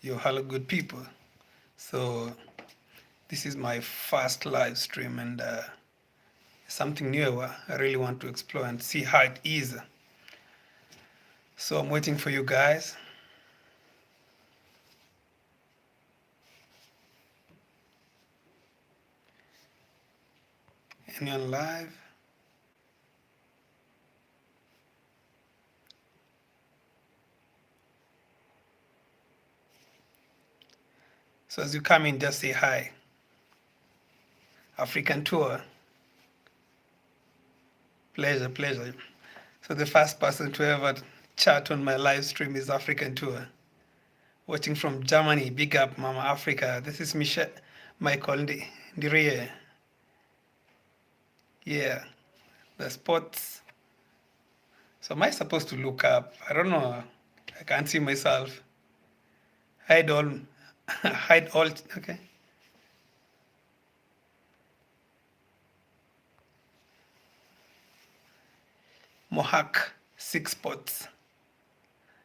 Yo, hello, good people. So, this is my first live stream and something new I really want to explore and see how it is. So, I'm waiting for you guys. Anyone live? So, as you come in, just say hi. African tour. Pleasure, pleasure. So, the first person to ever chat on my live stream is African tour. Watching from Germany. Big up, Mama Africa. This is Michael Ndirie. Yeah, the sports. So am I supposed to look up? I don't know. I can't see myself. Hide all. Hide all. Okay. Mohawk, 6 spots.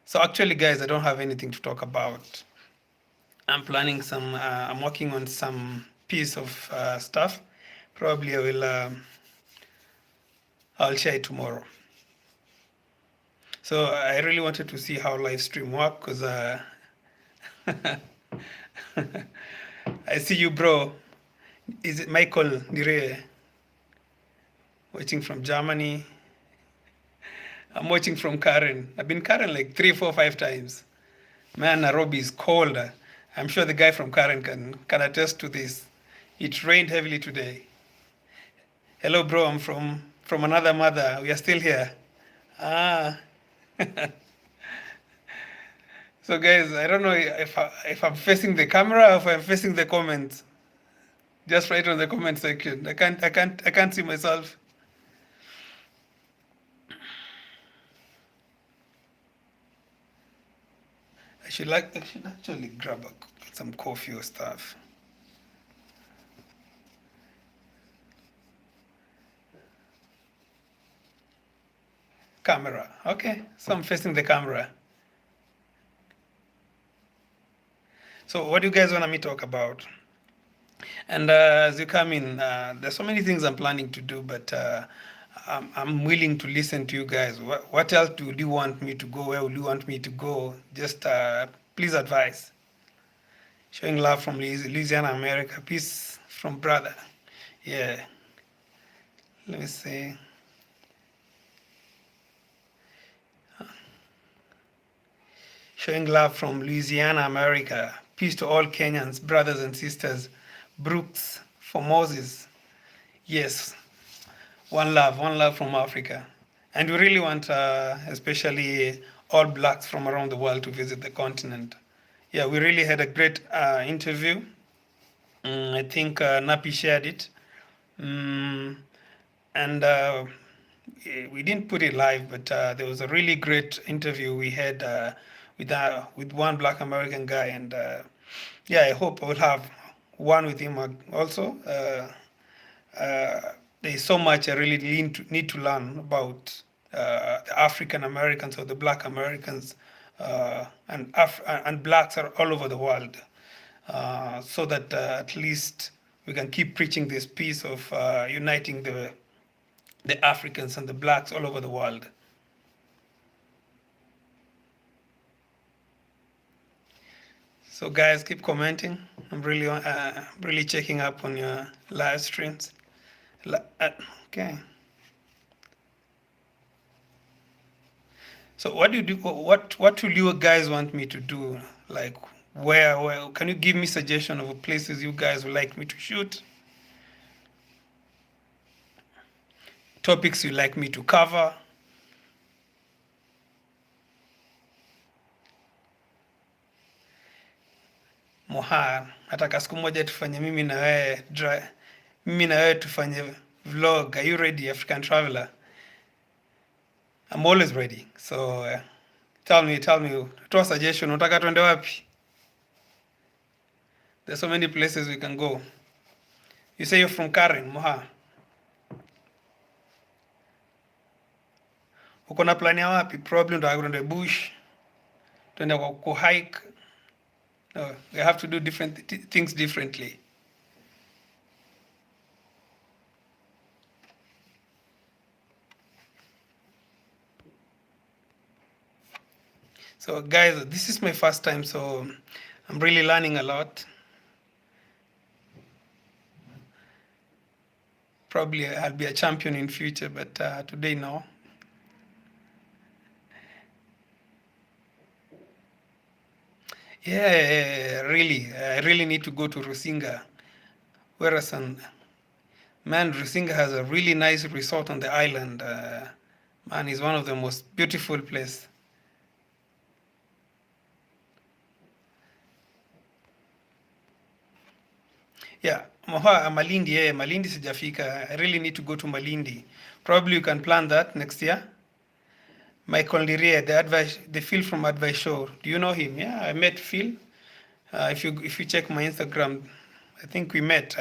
So actually, guys, I don't have anything to talk about. I'm planning some. I'm working on some piece of stuff. Probably I will. I'll share it tomorrow. So I really wanted to see how live stream work because I see you, bro. Is it Michael Dire watching from Germany? I'm watching from Karen. I've been Karen like 3, 4, 5 times. Man, Nairobi is cold. I'm sure the guy from Karen can attest to this. It rained heavily today. Hello, bro. I'm from another mother. We are still here. Ah. So, guys, I don't know if I'm facing the camera or if I'm facing the comments. Just write on the comment section. I can't see myself. I should actually grab some coffee or stuff. Camera. Okay, so I'm facing the camera. So what do you guys want me to talk about? And as you come in, there's so many things I'm planning to do, but I'm willing to listen to you guys. What else do you want me to go? Where would you want me to go? Just please advise. Showing love from Louisiana, America. Peace from brother. Yeah. Let me see. Showing love from Louisiana, America. Peace to all Kenyans, brothers and sisters. Brooks for Moses. Yes, one love from Africa. And we really want, especially all blacks from around the world to visit the continent. Yeah, we really had a great interview. I think Napi shared it. Mm, and we didn't put it live, but there was a really great interview we had with one Black American guy, and yeah, I hope I will have one with him also. There's so much I really need to learn about the African Americans or the Black Americans and blacks are all over the world, so that at least we can keep preaching this piece of uniting the Africans and the blacks all over the world. So guys, keep commenting. I'm really checking up on your live streams. Okay. So what do you do? What will you guys want me to do? Like where can you give me suggestion of places you guys would like me to shoot? Topics you like me to cover? Moha, nataka siku moja tufanye mimi na wewe tufanye vlog. Are you ready, African traveler? I'm always ready. So tell me, toa suggestion. Unataka tuende wapi? There's so many places we can go. You say you're from Karen, Moha. Uko na plan ya wapi? Probably ndo tuende bush. Tuende ku hike. No, we have to do different things differently. So, guys, this is my first time, so I'm really learning a lot. Probably I'll be a champion in future, but today, no. Yeah, really. I really need to go to Rusinga. Whereas, man, Rusinga has a really nice resort on the island. Man, it's one of the most beautiful place. Yeah, Malindi, yeah, Malindi sijafika. I really need to go to Malindi. Probably you can plan that next year. Michael Liria, the Phil from Advice Show. Do you know him? Yeah, I met Phil. If you check my Instagram, I think we met.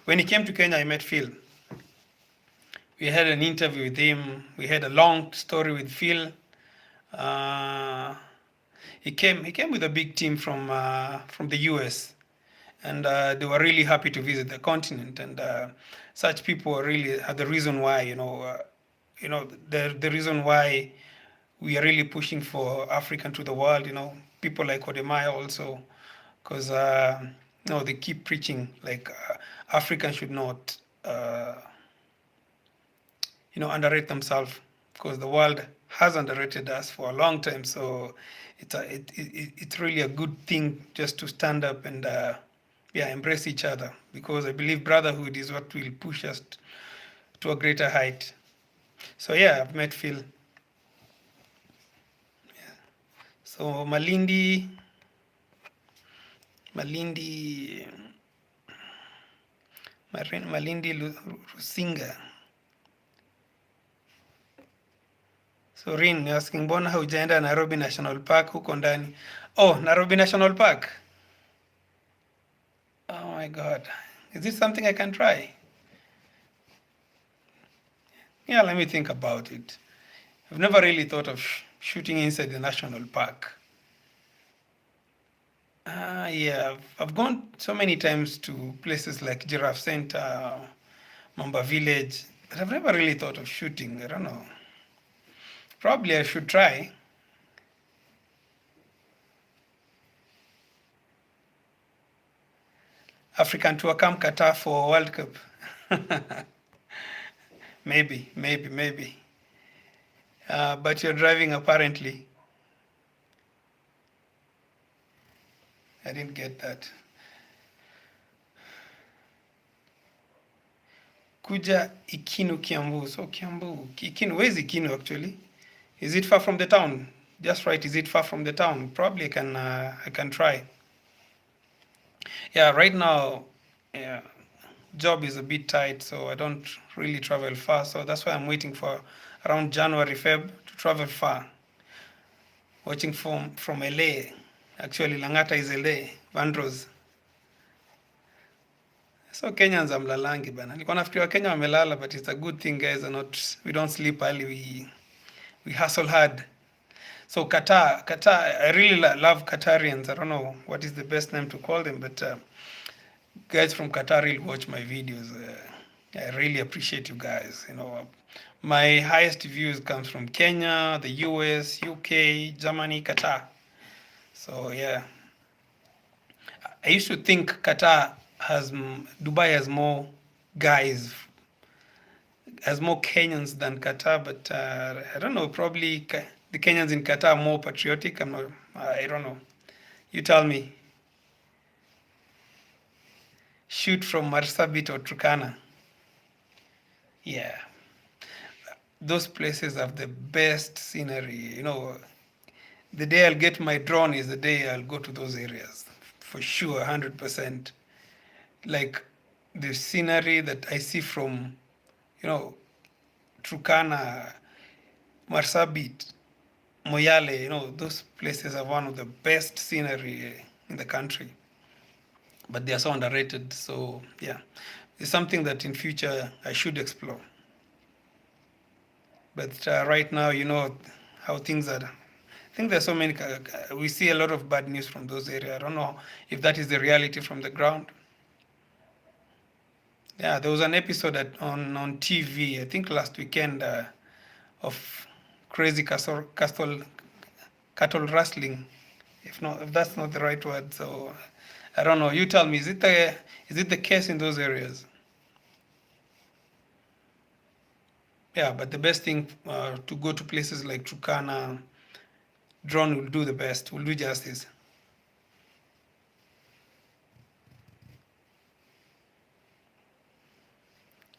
When he came to Kenya, I met Phil. We had an interview with him. We had a long story with Phil. Uh, he came with a big team from the US, and they were really happy to visit the continent. And such people are really are the reason why the reason why we are really pushing for African to the world. People like Odemaya also, because they keep preaching like Africans should not underrate themselves, because the world has underrated us for a long time. So it's really a good thing just to stand up and yeah, embrace each other, because I believe brotherhood is what will push us to a greater height. So yeah, I've met Phil. So Malindi, Malindi Rusinga. So Rin asking, mbona haujaenda Nairobi National Park huko ndani? Oh, Nairobi National Park. Oh my God. Is this something I can try? Yeah, let me think about it. I've never really thought of shooting inside the national park. Yeah, I've gone so many times to places like Giraffe Center, Mamba Village, but I've never really thought of shooting. I don't know. Probably I should try. African tour come Qatar for World Cup. Maybe. But you're driving apparently. I didn't get that. Kuja Ikinu Kiambu. So Kiambu. Ikinu. Where is Ikinu actually? Is it far from the town? Just right. Is it far from the town? Probably I can try. Yeah, right now, yeah, job is a bit tight, so I don't really travel far. So that's why I'm waiting for around January, Feb to travel far. Watching from LA. Actually, Langata is LA, Vandros. So Kenyans amlalangi bana. Nilikuwa nafikiria Kenya wamelala, but it's a good thing guys are not we don't sleep early, we hustle hard. So Qatar, I really love Qatarians. I don't know what is the best name to call them, but guys from Qatar really watch my videos. I really appreciate you guys. My highest views comes from Kenya, the US, UK, Germany, Qatar. So yeah, I used to think Dubai has more Kenyans than Qatar, but I don't know. Probably the Kenyans in Qatar are more patriotic. I'm not. I don't know. You tell me. Shoot from Marsabit or Turkana. Yeah, those places have the best scenery. The day I'll get my drone is the day I'll go to those areas for sure, 100%. Like the scenery that I see from, you know, Turkana, Marsabit, Moyale, those places are one of the best scenery in the country. But they are so underrated. So yeah, it's something that in future I should explore. But right now, how things are. think there's so many. We see a lot of bad news from those areas. I don't know if that is the reality from the ground. Yeah, there was an episode on TV, I think last weekend, of crazy cattle rustling. If that's not the right word, so I don't know. You tell me. Is it the case in those areas? Yeah, but the best thing to go to places like Turkana, drone will do the best. Will do justice.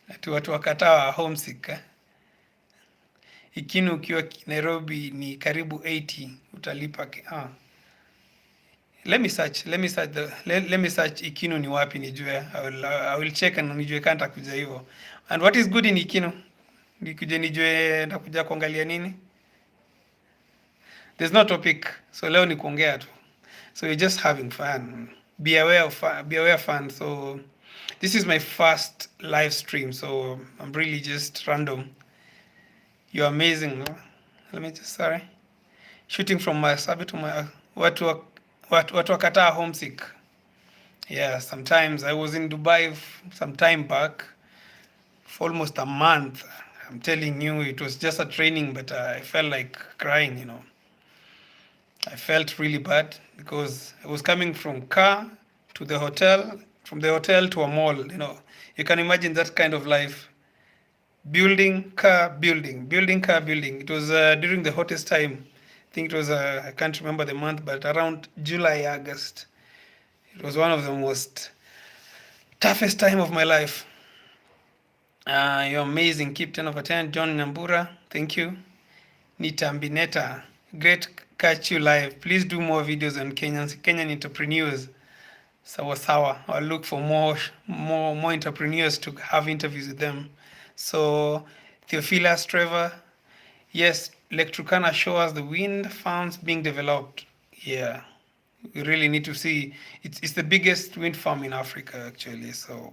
Ati watu wakataa homesick. Ikinu ukiwa Nairobi ni karibu 80 utalipa. Let me search Ikinu ni wapi nijue. I will check and nijue kama nitakuja hivyo. And what is good in Ikinu? Nikuje nijue nitakuja kuangalia nini? There's no topic. So leo ni kuongea tu. So you're just having fun. Be aware of fun, be aware of fun. So this is my first live stream, so I'm really just random. You're amazing. No? Let me just sorry. Shooting from my Marsabit to my watu wakataa homesick. Yeah, sometimes I was in Dubai some time back for almost a month. I'm telling you, it was just a training, but I felt like crying, I felt really bad because I was coming from car to the hotel, from the hotel to a mall. You can imagine that kind of life. Building, car, building, building, car, building. It was during the hottest time. I think it was, I can't remember the month, but around July, August. It was one of the most toughest time of my life. You're amazing. Keep 10 over 10. John Nambura, thank you. Nita Mbineta, great catch you live. Please do more videos on Kenyan entrepreneurs. Sawa sawa. I'll look for more entrepreneurs to have interviews with them. So Theophilus Trevor, yes, Lake Turkana show us the wind farms being developed. Yeah, we really need to see. It's the biggest wind farm in Africa actually. So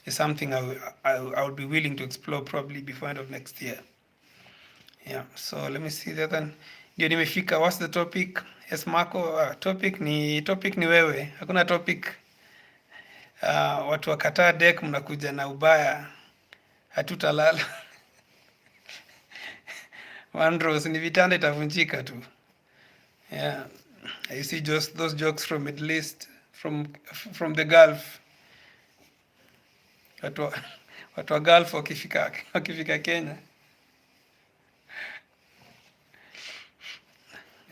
it's something I would be willing to explore probably before end of next year. Yeah, so let me see that then. Ndio nimefika. What's the topic? Yes, Marco, topic ni wewe. Hakuna topic. Watu wakataa deck mnakuja na ubaya. Hatutalala. Wandros ni vitanda itavunjika tu. Yeah. I see just those jokes from Middle East, from the Gulf. Watu wa Gulf wakifika Kenya.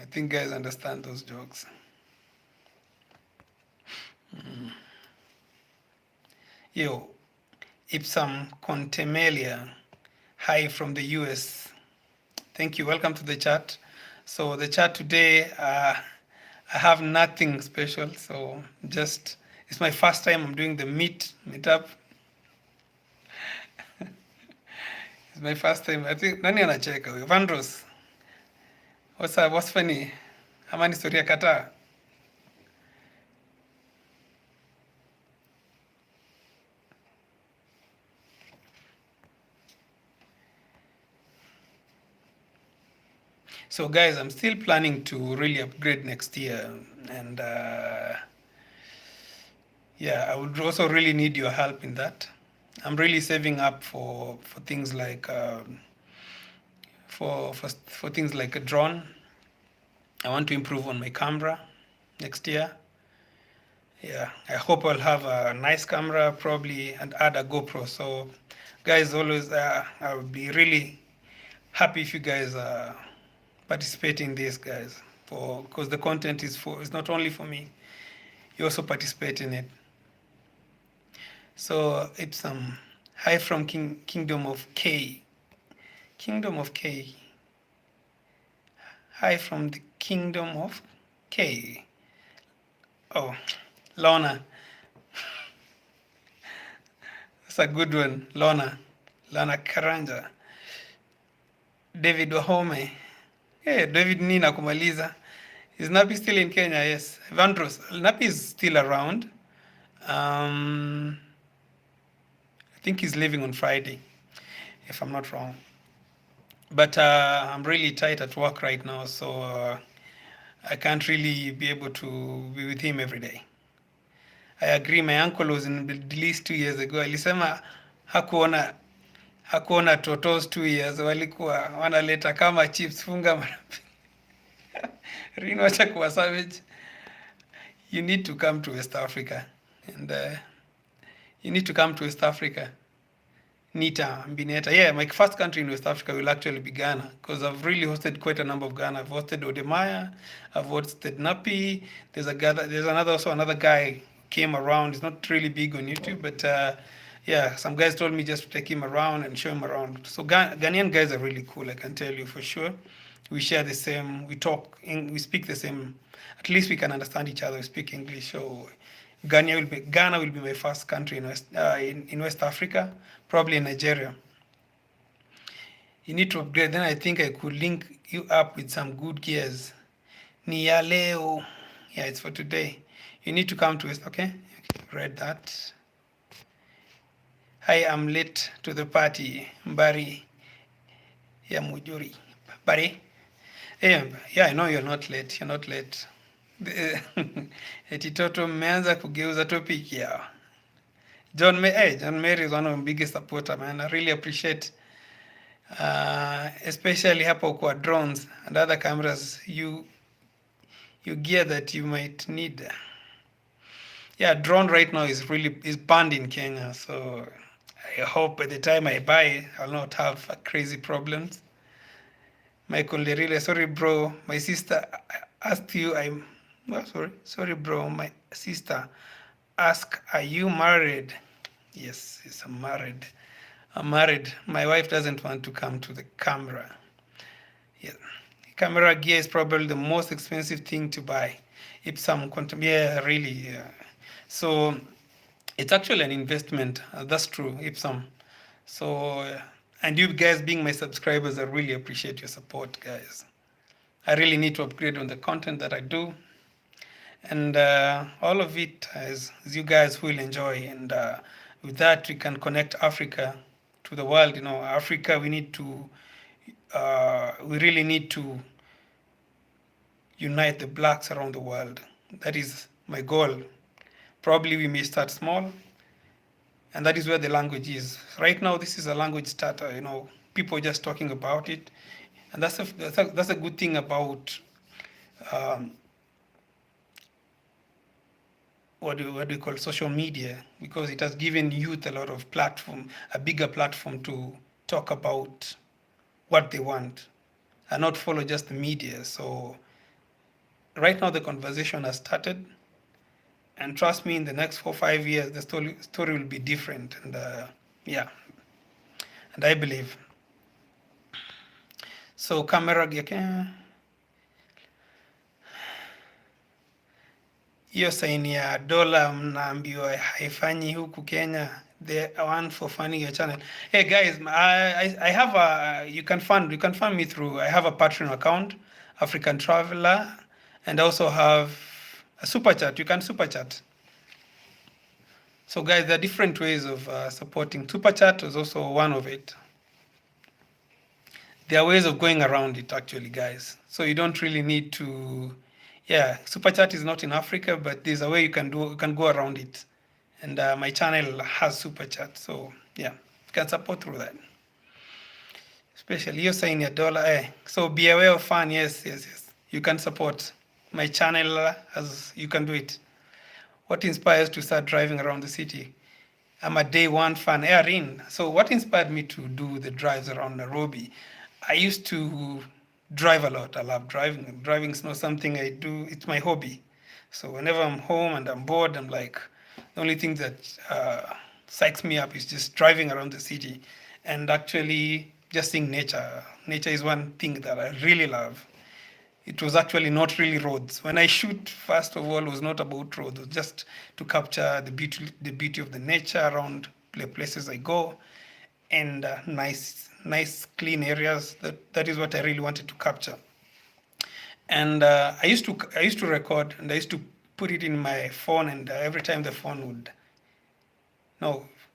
I think guys understand those jokes. Yo, Ipsam Contemelia, hi from the US. Thank you. Welcome to the chat. So the chat today, I have nothing special. So it's my first time I'm doing the meetup. It's my first time. I think nani anacheka huyo? Vandros. What's up? What's funny? Ama ni story ya kataa? So guys, I'm still planning to really upgrade next year, and yeah, I would also really need your help in that. I'm really saving up for things like for things like a drone. I want to improve on my camera next year. Yeah, I hope I'll have a nice camera probably and add a GoPro. So guys, always I would be really happy if you guys participate in this, guys, because the content is not only for me, you also participate in it. So it's hi from Kingdom of K. Kingdom of K. Hi from the Kingdom of K. Oh, Lorna. That's a good one. Lorna Karanja. David Wahome. Hey, David Nina kumaliza. Is Napi still in Kenya? Yes. Vandros. Napi is still around. I think he's leaving on Friday, if I'm not wrong. But I'm really tight at work right now, so I can't really be able to be with him every day. I agree. My uncle was in the least 2 years ago. Alisema hakuona hakuona totos 2 years, walikuwa wanaleta kama chips funga mara Rino, acha kuwa savage. You need to come to West Africa, and you need to come to West Africa. Nita, Mbineta. Yeah, my first country in West Africa will actually be Ghana, because I've really hosted quite a number of Ghana. I've hosted Odemaya, I've hosted Napi. There's another guy came around. He's not really big on YouTube, but yeah, some guys told me just to take him around and show him around. So Ghanaian guys are really cool, I can tell you for sure. We share the same, we talk, we speak the same. At least we can understand each other. We speak English. So Ghana will be my first country in West Africa, probably in Nigeria. You need to upgrade. Then I think I could link you up with some good gears. Ni ya leo. Yeah, it's for today. You need to come to West. Okay, read that. Hi, I'm late to the party. Mbari ya Mujuri. Bari. Yeah, I know you're not late. You're not late. Eti toto mmeanza kugeuza topic ya John Mary is one of my biggest supporter, man. I really appreciate especially hapo kwa drones and other cameras you gear that you might need. Yeah, drone right now is banned in Kenya, so I hope by the time I buy I'll not have crazy problems. Michael Lerile, sorry bro, my sister asked you. Sorry bro, my sister asked, are you married? Yes, I'm married. I'm married. My wife doesn't want to come to the camera. Yeah. Camera gear is probably the most expensive thing to buy. If some quantum, yeah, really, yeah. So it's actually an investment. That's true. If some, so and you guys being my subscribers, I really appreciate your support, guys. I really need to upgrade on the content that I do, and all of it as you guys will enjoy. And with that, we can connect Africa to the world. You know, Africa, we really need to unite the blacks around the world. That is my goal. Probably we may start small, and that is where the language is. Right now, this is a language starter. You know, people just talking about it, and that's a good thing about what do we call social media, because it has given youth a lot of platform, a bigger platform to talk about what they want and not follow just the media. So right now the conversation has started, and trust me, in the next 4 or 5 years the story will be different. And yeah, and I believe so. Camera okay. Hiyo saini ya dola mnaambiwa haifanyi huku Kenya. The one for funding your channel. Hey guys, I have you can fund me through. I have a Patreon account, African Traveler, and I also have a super chat. You can super chat. So guys, there are different ways of supporting. Super chat is also one of it. There are ways of going around it actually, guys. So you don't really need to. Yeah, super chat is not in Africa, but there's a way you can go around it. And my channel has super chat, so yeah, you can support through that. Especially you're saying $1. So be aware of fun. Yes. You can support my channel as you can do it. What inspires to start driving around the city? I'm a day one fan. Erin. So what inspired me to do the drives around Nairobi? I used to drive a lot. I love driving. Driving is not something I do. It's my hobby. So whenever I'm home and I'm bored, I'm like, the only thing that psychs me up is just driving around the city and actually just seeing nature. Nature is one thing that I really love. It was actually not really roads. When I shoot, first of all, it was not about roads. It was just to capture the beauty of the nature around the places I go, and nice, clean areas. That is what I really wanted to capture. And I used to record, and I used to put it in my phone, and every time the phone would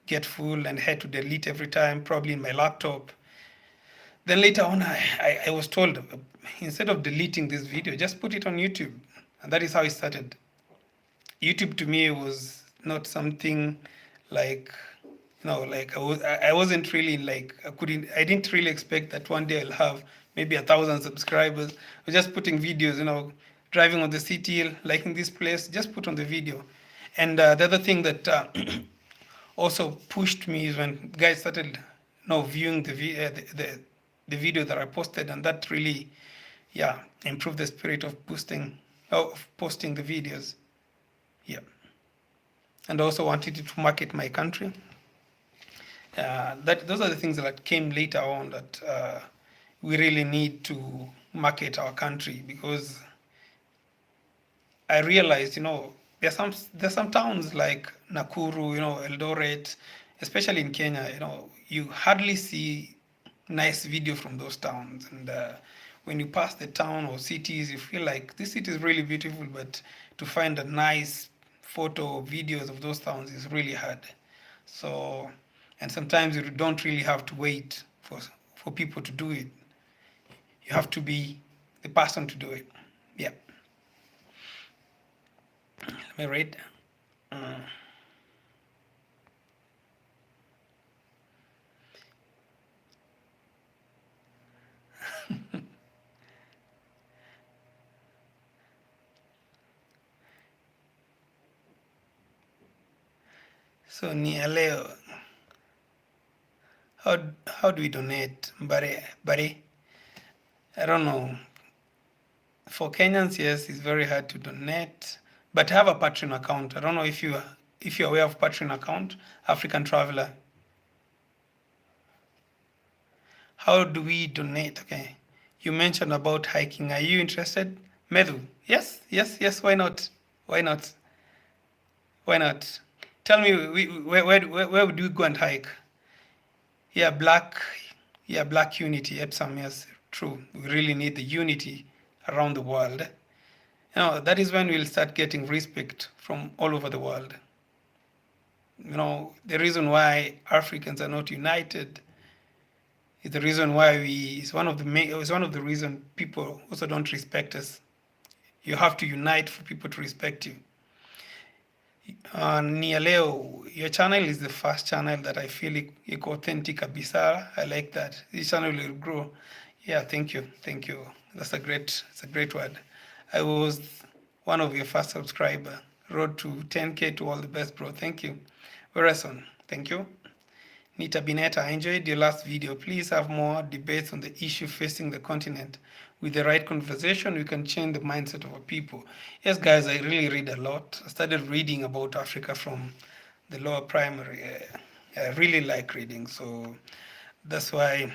get full and had to delete every time, probably in my laptop, Then later on, I was told, instead of deleting this video, just put it on YouTube. And that is how it started. YouTube to me was not something like, like I wasn't really like, I didn't really expect that one day I'll have maybe 1,000 subscribers. I was just putting videos, driving on the city, liking this place, just put on the video. And the other thing that also pushed me is when guys started, viewing the video that I posted, and that really, yeah, improved the spirit of of posting the videos. Yeah, and also wanted to market my country. That those are the things that came later on, that we really need to market our country, because I realized, there's some towns like Nakuru, Eldoret, especially in Kenya, you hardly see nice video from those towns. And when you pass the town or cities, you feel like this city is really beautiful, but to find a nice photo or videos of those towns is really hard. So, and sometimes you don't really have to wait for people to do it. You have to be the person to do it. Yeah. Let me read. So Nialeo, how do we donate? Bari, I don't know. For Kenyans, yes, it's very hard to donate, but have a Patreon account. I don't know if you're aware of Patreon account, African Traveler. How do we donate? Okay, you mentioned about hiking. Are you interested, Medhu? Yes, yes, yes. Why not? Why not? Why not? Tell me, where would we go and hike? Yeah, black unity, Epsom, yes, true. We really need the unity around the world. That is when we'll start getting respect from all over the world. The reason why Africans are not united is the reason why it's one of the reason people also don't respect us. You have to unite for people to respect you. Nia leo, your channel is the first channel that I feel authentic kabisa. I like that. This channel will grow. Yeah, thank you. Thank you. It's a great word. I was one of your first subscriber. Road to 10K, to all the best, bro. Thank you. Werason, thank you. Nita Bineta, I enjoyed your last video. Please have more debates on the issue facing the continent. With the right conversation, we can change the mindset of our people. Yes, guys, I really read a lot. I started reading about Africa from the lower primary. I really like reading, so that's why,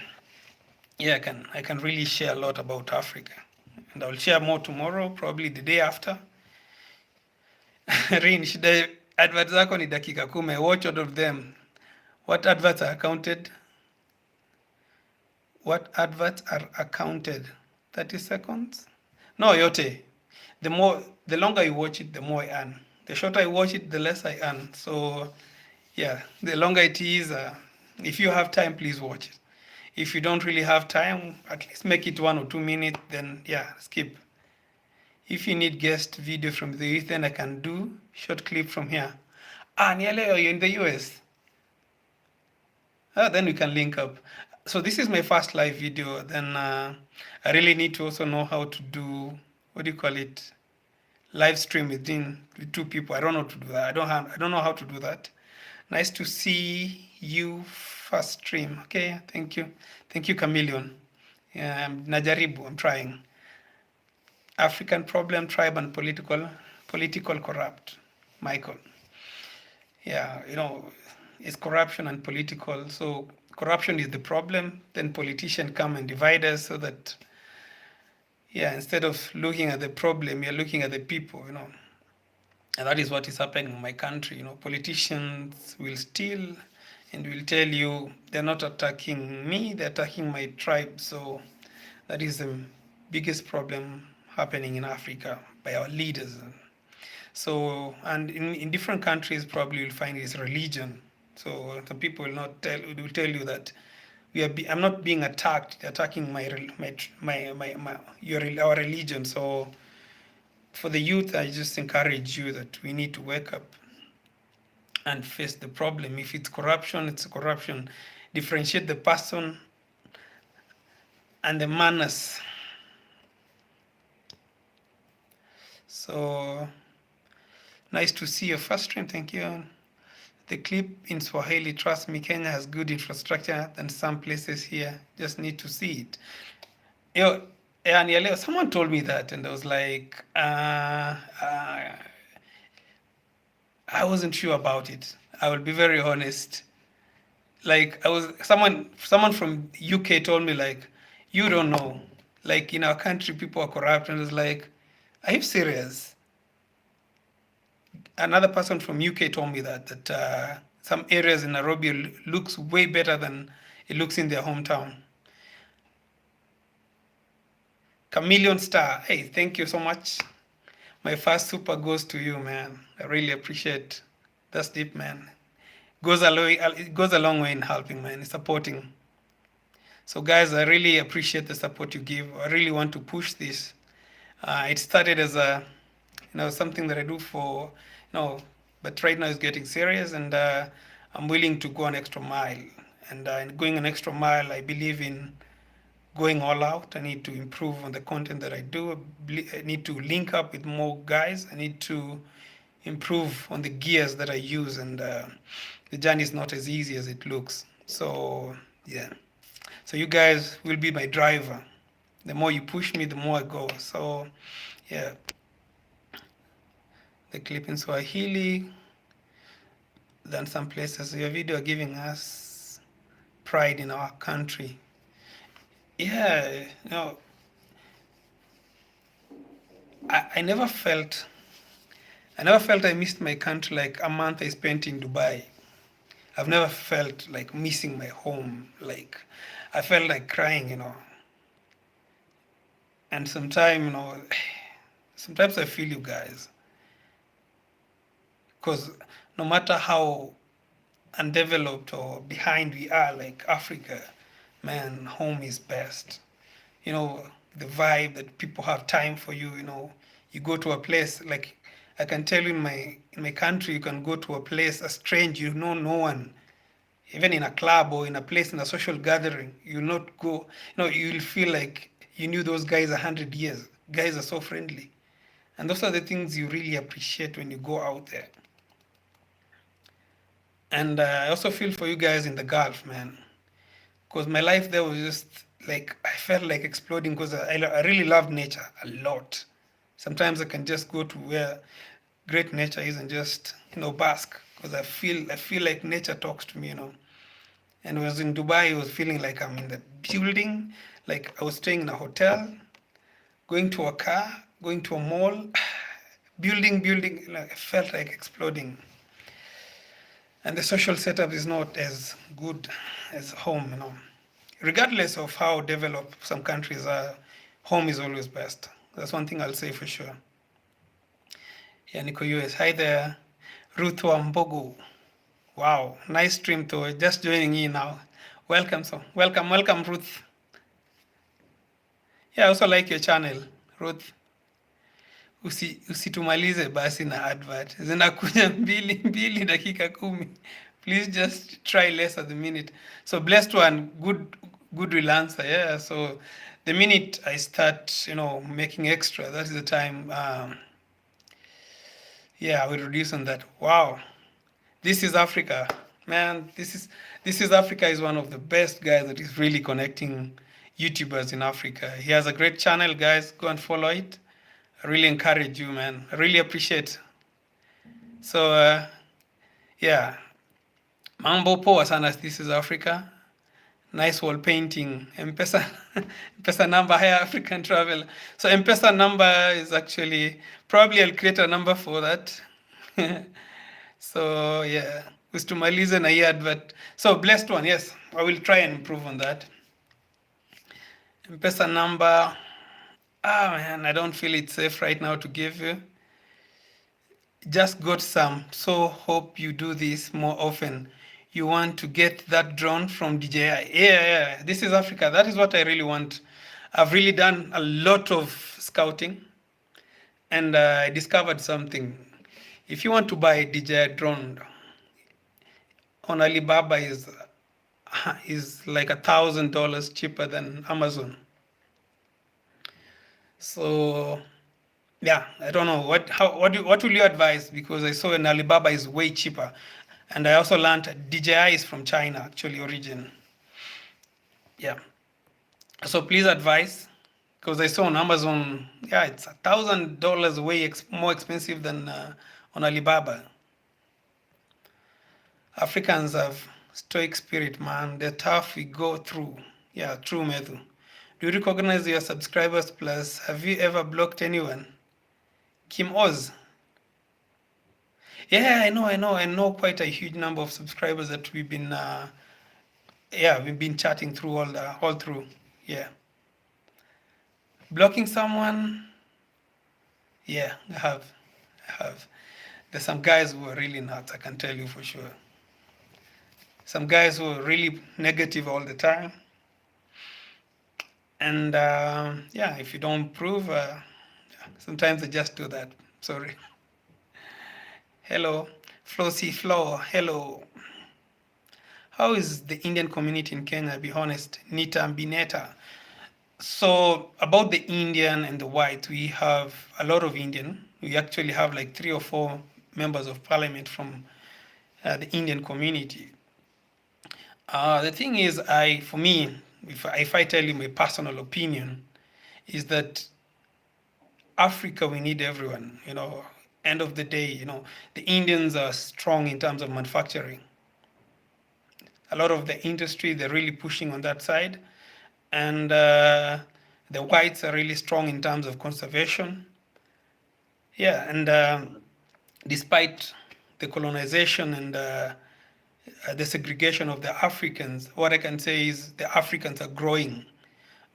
yeah, I can really share a lot about Africa. And I'll share more tomorrow, probably the day after. Rin, shida advert zako ni dakika kume. Watch out of them. What adverts are accounted? What adverts are accounted? 30 seconds? No, yote. The longer you watch it, the more I earn. The shorter I watch it, the less I earn. So, yeah, the longer it is, if you have time, please watch it. If you don't really have time, at least make it 1 or 2 minutes, then yeah, skip. If you need guest video from the youth, then I can do short clip from here. Niele, you're in the US. Then we can link up. So this is my first live video. Then I really need to also know how to do, what do you call it, live stream with two people. I don't know how to do that. I don't know how to do that. Nice to see you first stream. Okay, thank you, Chameleon. Yeah, najaribu. I'm trying. African problem, tribe, and political corrupt. Michael. Yeah, it's corruption and political. So corruption is the problem, then politicians come and divide us, so that, yeah, instead of looking at the problem, you're looking at the people. And that is what is happening in my country. Politicians will steal and will tell you they're not attacking me, they're attacking my tribe. So that is the biggest problem happening in Africa by our leaders. So, and in different countries, probably you'll find is religion. So some people will tell you that I'm not being attacked. They're attacking our religion. So for the youth, I just encourage you that we need to wake up and face the problem. If it's corruption, it's corruption. Differentiate the person and the manners. So nice to see your first stream. Thank you. The clip in Swahili, trust me, Kenya has good infrastructure than some places here. Just need to see it. Yo, and yeah, someone told me that, and I was like, I wasn't sure about it. I will be very honest. Like I was someone from UK told me like, you don't know. Like in our country, people are corrupt, and I was like, are you serious? Another person from UK told me that some areas in Nairobi looks way better than it looks in their hometown. Chameleon Star, hey, thank you so much. My first super goes to you, man. I really appreciate. That's deep, man. It goes a long way in helping, man, in supporting. So, guys, I really appreciate the support you give. I really want to push this. It started as something that I do for, but right now it's getting serious, and I'm willing to go an extra mile. And in going an extra mile, I believe in going all out. I need to improve on the content that I do. I need to link up with more guys. I need to improve on the gears that I use, and the journey is not as easy as it looks. So yeah, so you guys will be my driver. The more you push me, the more I go. So yeah, the clip in Swahili than some places. Your video giving us pride in our country. Yeah, I never felt I missed my country like a month I spent in Dubai. I've never felt like missing my home. Like I felt like crying. And sometimes I feel you guys. Because no matter how undeveloped or behind we are, like Africa, man, home is best. The vibe that people have time for you. You go to a place like I can tell you in my country, you can go to a place, a strange, you know no one. Even in a club or in a place in a social gathering, you'll not go, you'll feel like you knew those guys 100 years. Guys are so friendly. And those are the things you really appreciate when you go out there. And I also feel for you guys in the Gulf, man. Because my life there was just like, I felt like exploding because I really love nature a lot. Sometimes I can just go to where great nature is and just, bask. Because I feel like nature talks to me. And when I was in Dubai, I was feeling like I'm in the building, like I was staying in a hotel, going to a car, going to a mall, building. Like I felt like exploding. And the social setup is not as good as home. Regardless of how developed some countries are, home is always best. That's one thing I'll say for sure. Yeah, Nico US. Hi there, Ruth Wambogo. Wow, nice stream too. Just joining in now. Welcome, welcome, Ruth. Yeah, I also like your channel, Ruth. Usitumalize basi na advert. Zinakuja mbili mbili dakika 10. Please just try less at the minute. So blessed one, good will answer. Yeah. So the minute I start, making extra, that is the time. Yeah, I will reduce on that. Wow. This is Africa, man. This is Africa is one of the best guys that is really connecting YouTubers in Africa. He has a great channel, guys. Go and follow it. I really encourage you, man. I really appreciate. So yeah, mambo poa sana. This is Africa. Nice wall painting. Mpesa, Mpesa number, higher African travel. So Mpesa number is actually probably I'll create a number for that. So yeah, ustumalize na hii advert. So blessed one, yes, I will try and improve on that. Mpesa number. Man, I don't feel it's safe right now to give you. Just got some. So hope you do this more often. You want to get that drone from DJI. Yeah, this is Africa. That is what I really want. I've really done a lot of scouting, and I discovered something. If you want to buy a DJI drone on Alibaba, is like $1,000 cheaper than Amazon. So yeah, I don't know what will you advise, because I saw an Alibaba is way cheaper, and I also learned DJI is from China actually origin. Yeah, so please advise, because I saw on Amazon, yeah, it's $1,000 way more expensive than on Alibaba. Africans have stoic spirit, man. The tough we go through. Yeah, true, Methu. Do you recognize your subscribers plus? Have you ever blocked anyone? Kim Oz. Yeah, I know quite a huge number of subscribers that we've been chatting through all through. Yeah, blocking someone. Yeah, I have. There's some guys who are really nuts. I can tell you for sure. Some guys who are really negative all the time, and yeah, if you don't prove, sometimes they just do that. Sorry. Hello, Flossy Flo. Hello. How is the Indian community in Kenya? Be honest, Nita Bineta. So about the Indian and the white, we have a lot of Indian. We actually have like 3 or 4 members of parliament from the Indian community. The thing is, for me, if I tell you my personal opinion, is that Africa, we need everyone. End of the day, the Indians are strong in terms of manufacturing. A lot of the industry, they're really pushing on that side. And the whites are really strong in terms of conservation. Yeah, and despite the colonization and the segregation of the Africans, what I can say is the Africans are growing.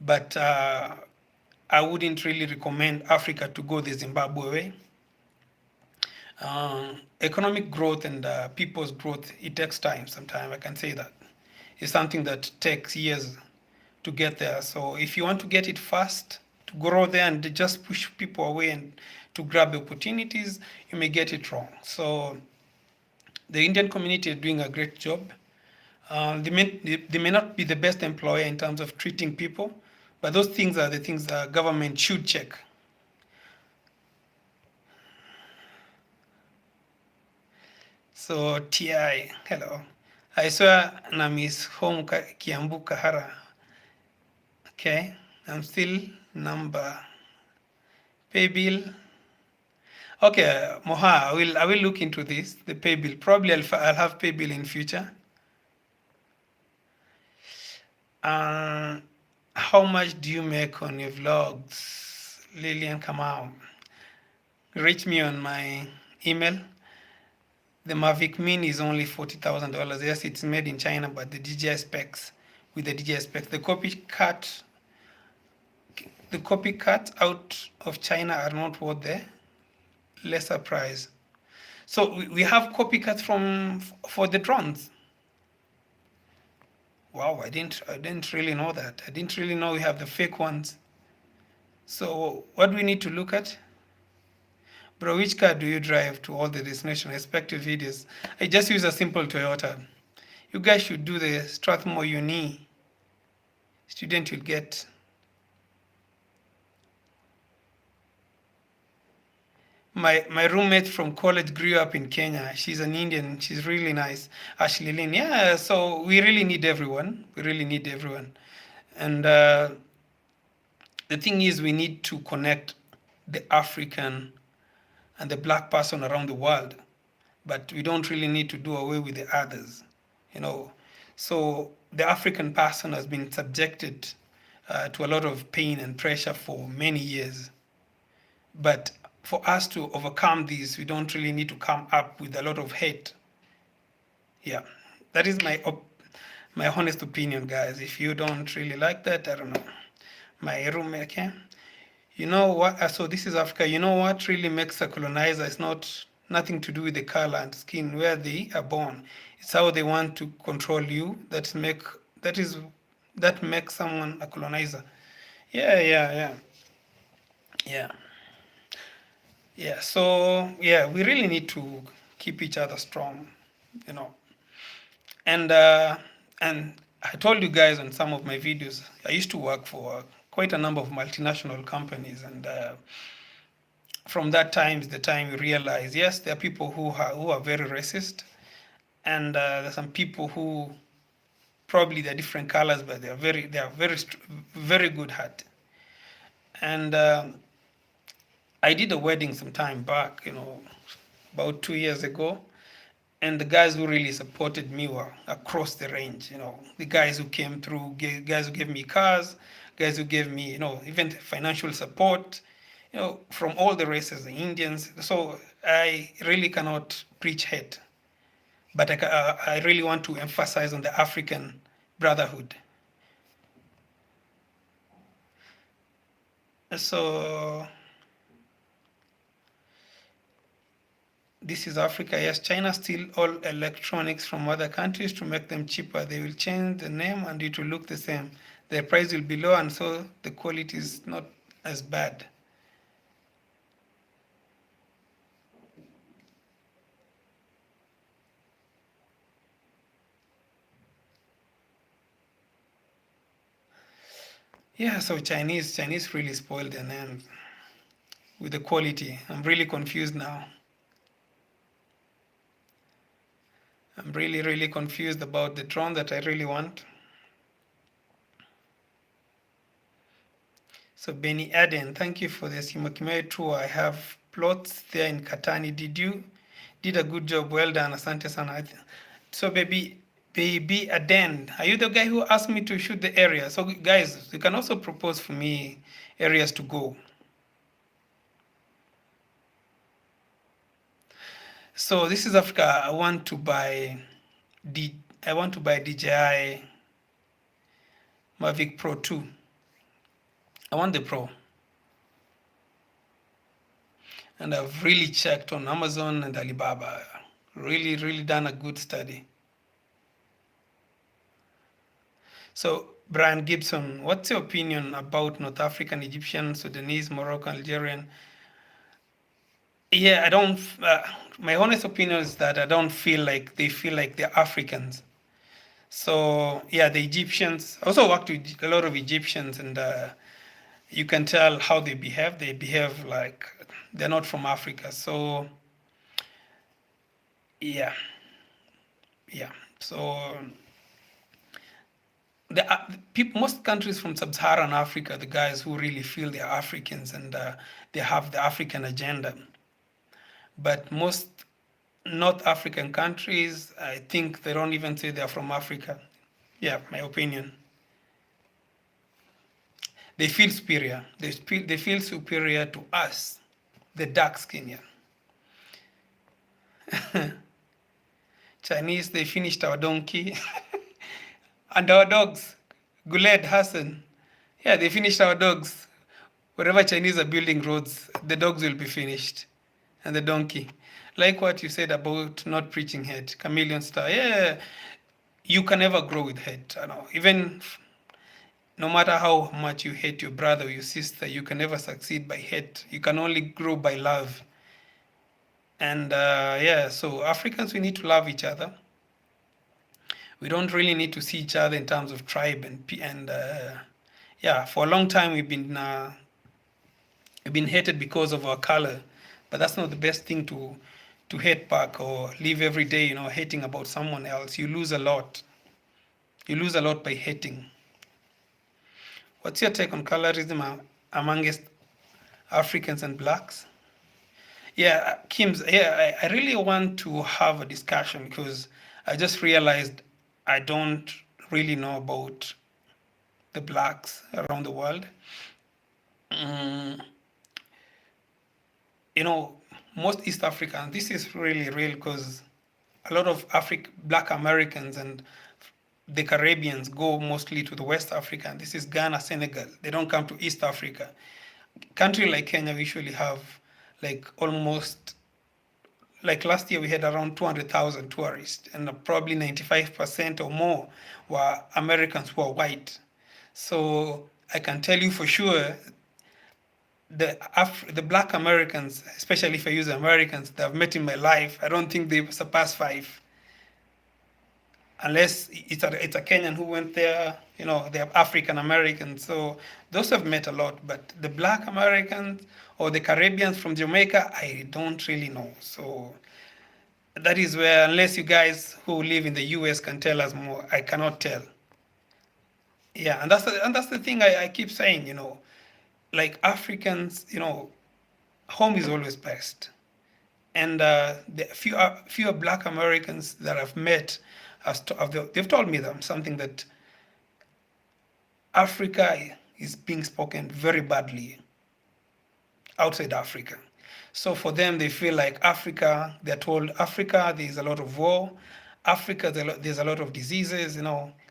But I wouldn't really recommend Africa to go the Zimbabwe way. Economic growth and people's growth, it takes time sometimes, I can say that. It's something that takes years to get there. So if you want to get it fast, to grow there and just push people away and to grab opportunities, you may get it wrong. So the Indian community is doing a great job. They may not be the best employer in terms of treating people, but those things are the things the government should check. So TI, hello. I saw na Miss Home Kiambu Kahara. Okay, I'm still number pay bill. Okay, Moha, I will look into this. The pay bill. Probably I'll have pay bill in future. How much do you make on your vlogs, Lillian Kamau? Reach me on my email. The Mavic Mini is only $40,000. Yes, it's made in China, but the DJI specs, with the DJI specs, the copycat out of China are not worth the lesser price. So we have copycats for the drones. Wow, I didn't really know that. I didn't really know we have the fake ones. So what do we need to look at? Bro, which car do you drive to all the destination respective videos? I just use a simple Toyota. You guys should do the Strathmore Uni. Student will get. My roommate from college grew up in Kenya. She's an Indian. She's really nice. Ashley Lynn. Yeah, so we really need everyone. We really need everyone. And the thing is, we need to connect the African and the black person around the world, but we don't really need to do away with the others. So the African person has been subjected to a lot of pain and pressure for many years, but for us to overcome this, we don't really need to come up with a lot of hate. Yeah, that is my honest opinion, guys. If you don't really like that, I don't know. My roommate, okay? You know what? So this is Africa. You know what really makes a colonizer? It's not nothing to do with the color and skin where they are born. It's how they want to control you that is that makes someone a colonizer. Yeah, yeah, yeah, yeah, yeah. So yeah, we really need to keep each other strong, you know. And and I told you guys on some of my videos, I used to work for quite a number of multinational companies, and from that time is the time you realize, yes, there are people who are very racist, and there's some people who probably they're different colors, but very good heart. And I did a wedding some time back, about 2 years ago, and the guys who really supported me were across the range. The guys who came through, guys who gave me cars, guys who gave me, even financial support, from all the races, the Indians. So I really cannot preach hate, but I really want to emphasize on the African brotherhood. So this is Africa. Yes, China steal all electronics from other countries to make them cheaper. They will change the name and it will look the same. The price will be low and so the quality is not as bad. Yeah, so Chinese really spoiled their name with the quality. I'm really confused now. I'm really confused about the drone that I really want. So Benny Aden, thank you for the Simakime tour. I have plots there in Katani. Did a good job. Well done. Asante sana. So baby Aden, are you the guy who asked me to shoot the area? So guys, you can also propose for me areas to go. So this is Africa. I want to buy DJI Mavic Pro 2. I want the Pro. And I've really checked on Amazon and Alibaba. Really done a good study. So Brian Gibson, what's your opinion about North African, Egyptian, Sudanese, Moroccan, Algerian? Yeah, I don't. My honest opinion is that I don't feel like they feel like they're Africans. So yeah, the Egyptians. I also worked with a lot of Egyptians, and you can tell how they behave. They behave like they're not from Africa. So yeah, yeah. So the people, most countries from sub-Saharan Africa, the guys who really feel they're Africans and they have the African agenda. But most North African countries, I think they don't even say they're from Africa. Yeah, my opinion. They feel superior. They feel superior to us, the dark skin. Yeah. Chinese, they finished our donkey and our dogs. Guled Hassan. Yeah, they finished our dogs. Wherever Chinese are building roads, the dogs will be finished. And the donkey. Like what you said about not preaching hate, chameleon star. Yeah, you can never grow with hate. I know. Even no matter how much you hate your brother or your sister, you can never succeed by hate. You can only grow by love. And yeah, so Africans, we need to love each other. We don't really need to see each other in terms of tribe and yeah, for a long time we've been hated because of our color, but that's not the best thing to hate back or live every day, hating about someone else. You lose a lot. You lose a lot by hating. What's your take on colorism amongst Africans and blacks? Yeah, Kim's. Yeah, I really want to have a discussion because I just realized I don't really know about the blacks around the world. Mm, you know, most East Africans, this is really real because a lot of black Americans and the Caribbeans go mostly to the West Africa. And this is Ghana, Senegal. They don't come to East Africa. Country like Kenya, we usually have like almost like last year we had around 200,000 tourists, and probably 95% or more were Americans who are white. So I can tell you for sure the black Americans, especially if I use Americans that I've met in my life, I don't think they surpass five, unless it's a Kenyan who went there. They're African Americans, so those have met a lot. But the black Americans or the Caribbeans from Jamaica, I don't really know. So that is where, unless you guys who live in the US can tell us more, I cannot tell. Yeah, and that's the thing I keep saying. Like Africans, home is always best. And the few Black Americans that I've met, they've told me them something that Africa is being spoken very badly outside Africa. So for them, they feel like Africa, they're told Africa, there's a lot of war. Africa, there's a lot of diseases,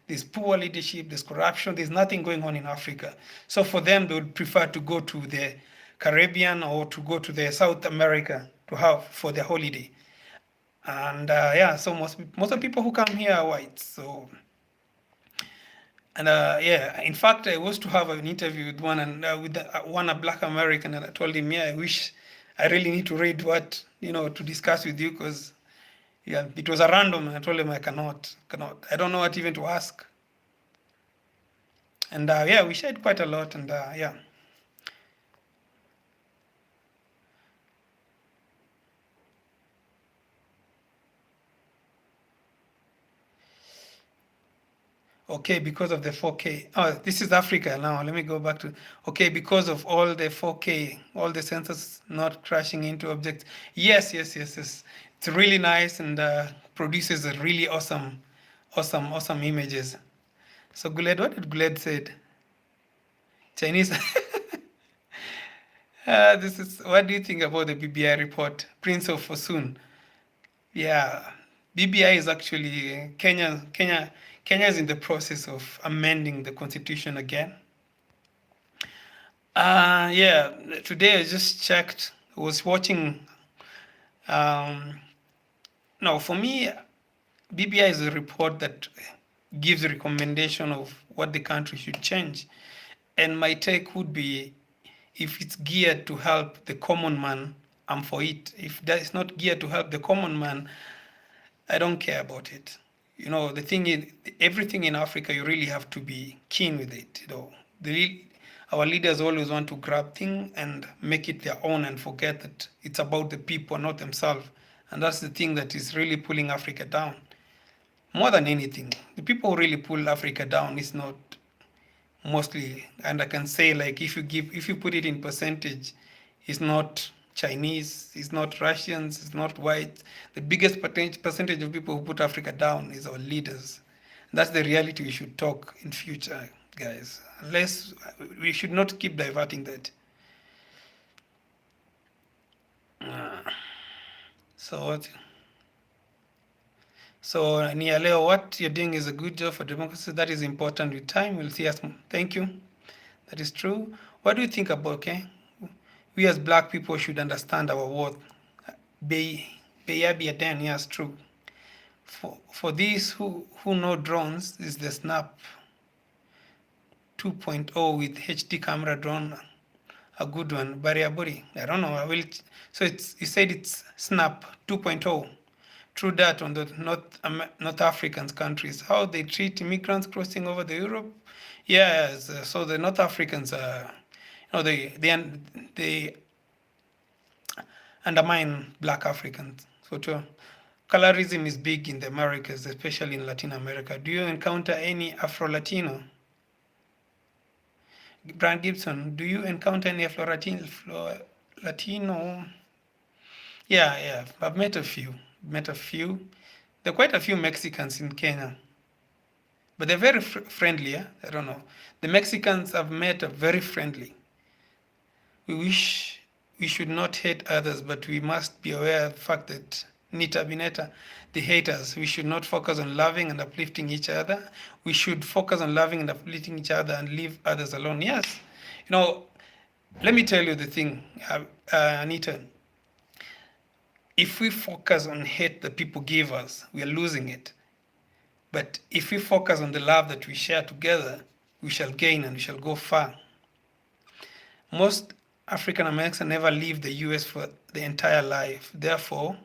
there's poor leadership, there's corruption, there's nothing going on in Africa. So for them, they would prefer to go to the Caribbean or to go to the South America to have for their holiday. And yeah, so most of the people who come here are white. So, and yeah, in fact, I was to have an interview with one a Black American, and I told him, yeah, I wish I really need to read what to discuss with you, because yeah, it was a random, and I told him I cannot. I don't know what even to ask. And yeah, we shared quite a lot, and yeah. Okay, because of the 4K. Oh, this is Africa now. Let me go back to. Okay, because of all the 4K, all the sensors not crashing into objects. Yes, yes, yes, yes. It's really nice, and produces a really awesome images. So Guled, what did Guled said? Chinese. This is. What do you think about the BBI report? Prince of Fosun. Yeah, BBI is actually Kenya is in the process of amending the constitution again. Yeah, today I just checked. I was watching. Um, no, for me, BBI is a report that gives a recommendation of what the country should change, and my take would be, if it's geared to help the common man, I'm for it. If that is not geared to help the common man, I don't care about it. The thing is, everything in Africa, you really have to be keen with it. Our leaders always want to grab things and make it their own and forget that it's about the people, not themselves. And that's the thing that is really pulling Africa down. More than anything, the people who really pull Africa down is not mostly, and I can say, like, if you put it in percentage, it's not Chinese, it's not Russians, it's not white. The biggest percentage of people who put Africa down is our leaders. That's the reality we should talk in future, guys. Unless we should not keep diverting that. So what? So Nia Leo, what you're doing is a good job for democracy. That is important. With time, we'll see us. Thank you. That is true. What do you think about? Okay, we as black people should understand our worth. Beyabiaden, yes, true. For these who know drones, is the Snap 2.0 with HD camera drone, a good one. Bariaburi, I don't know. I will. So you said it's Snap 2.0. True that on the North African countries, how they treat immigrants crossing over the Europe. Yes, so the North Africans are, they undermine black Africans. So too, colorism is big in the Americas, especially in Latin America. Do you encounter any Afro-Latino? Brian Gibson, do you encounter any Latino? Yeah, yeah, I've met a few. Met a few. There are quite a few Mexicans in Kenya, but they're very friendly. Yeah? I don't know. The Mexicans I've met are very friendly. We should not hate others, but we must be aware of the fact that Nita Bineta, the haters, we should not focus on loving and uplifting each other. We should focus on loving and uplifting each other and leave others alone. Yes. Let me tell you the thing, Anita. If we focus on hate that people give us, we are losing it. But if we focus on the love that we share together, we shall gain and we shall go far. Most African Americans never leave the US for the entire life. Therefore,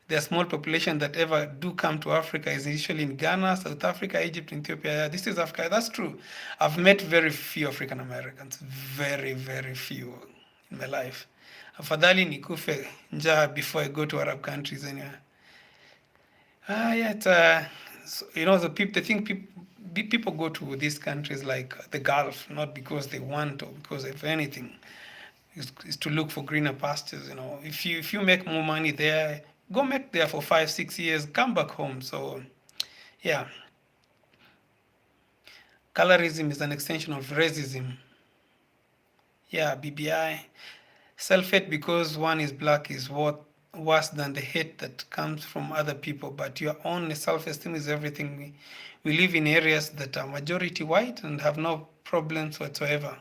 the small population that ever do come to Africa is usually in Ghana, South Africa, Egypt, Ethiopia. This is Africa. That's true. I've met very few African Americans, very, very few in my life. Afadhali nikufe njaa before I go to Arab countries anyway. Yeah, so, the people. They think people go to these countries like the Gulf not because they want or because of anything. Is to look for greener pastures. If you make more money there, go make there for 5 6 years, come back home. So yeah, colorism is an extension of racism. Yeah, BBI. Self-hate because one is black is what worse than the hate that comes from other people. But your own self-esteem is everything. We live in areas that are majority white and have no problems whatsoever.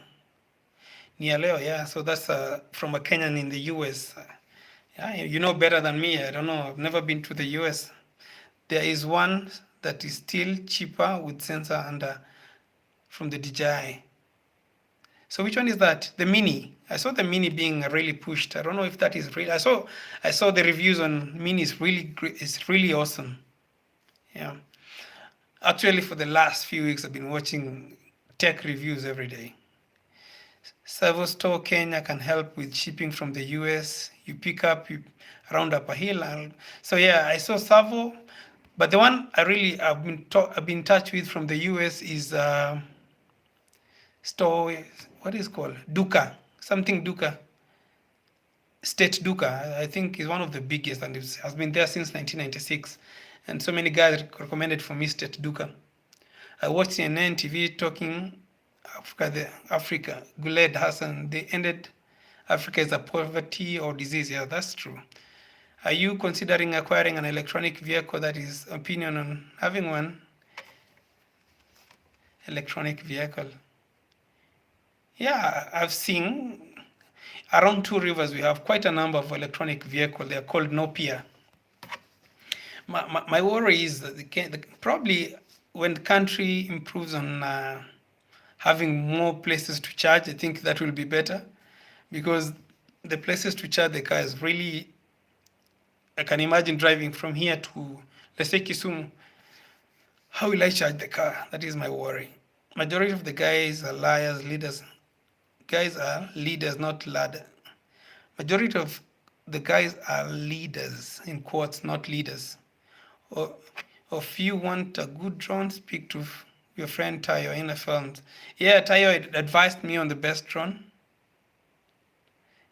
Nialeo, yeah. So that's from a Kenyan in the US. Yeah, you know better than me. I don't know. I've never been to the US. There is one that is still cheaper with sensor under from the DJI. So which one is that? The Mini. I saw the Mini being really pushed. I don't know if that is real. I saw the reviews on Mini is really great. It's really awesome. Yeah. Actually, for the last few weeks, I've been watching tech reviews every day. Servo Store Kenya can help with shipping from the US. You pick up around Upper Hill. So yeah, I saw Servo, but the one I've been in touch with from the US is store. What is it called? Duka, something Duka. State Duka, I think, is one of the biggest and it has been there since 1996. And so many guys recommended for me State Duka. I watched CNN TV talking Africa. Guled Hassan, they ended Africa as a poverty or disease. Yeah, that's true. Are you considering acquiring an electronic vehicle? That is opinion on having one electronic vehicle. Yeah, I've seen around Two Rivers we have quite a number of electronic vehicles. They are called Nopia. My worry is that probably when the country improves on having more places to charge, I think that will be better because the places to charge the car is really. I can imagine driving from here to, let's say, Kisumu. How will I charge the car? That is my worry. Majority of the guys are liars, leaders. Guys are leaders, not ladder. Majority of the guys are leaders, in quotes, not leaders. Or if you want a good drone, speak to your friend Tayo in the films. Yeah, Tayo advised me on the best drone.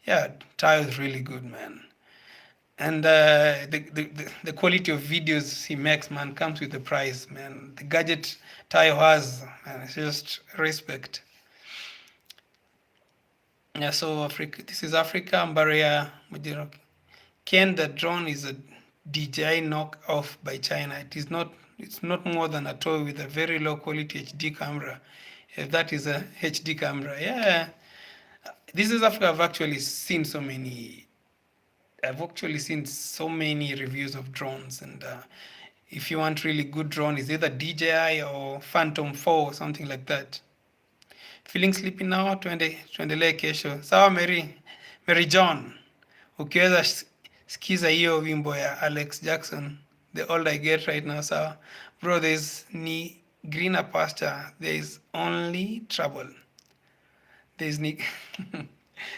Yeah, Tayo is really good, man. And the quality of videos he makes, man, comes with the price, man. The gadget Tayo has, man, it's just respect. Yeah, so Africa, this is Africa, Mbaria, Ken, the drone is a DJI knock-off by China. It's not more than a toy with a very low quality HD camera. If that is a HD camera, yeah. This is Africa. I've actually seen so many reviews of drones, and if you want really good drone, it's either DJI or Phantom 4 or something like that. Feeling sleepy now, tuendelee kesho. Sawa Mary John. Ukiweza sikiza hiyo wimbo ya Alex Jackson, The All I Get Right Now, sawa. Bro, there's ni greener pasture, there's only trouble. There's ni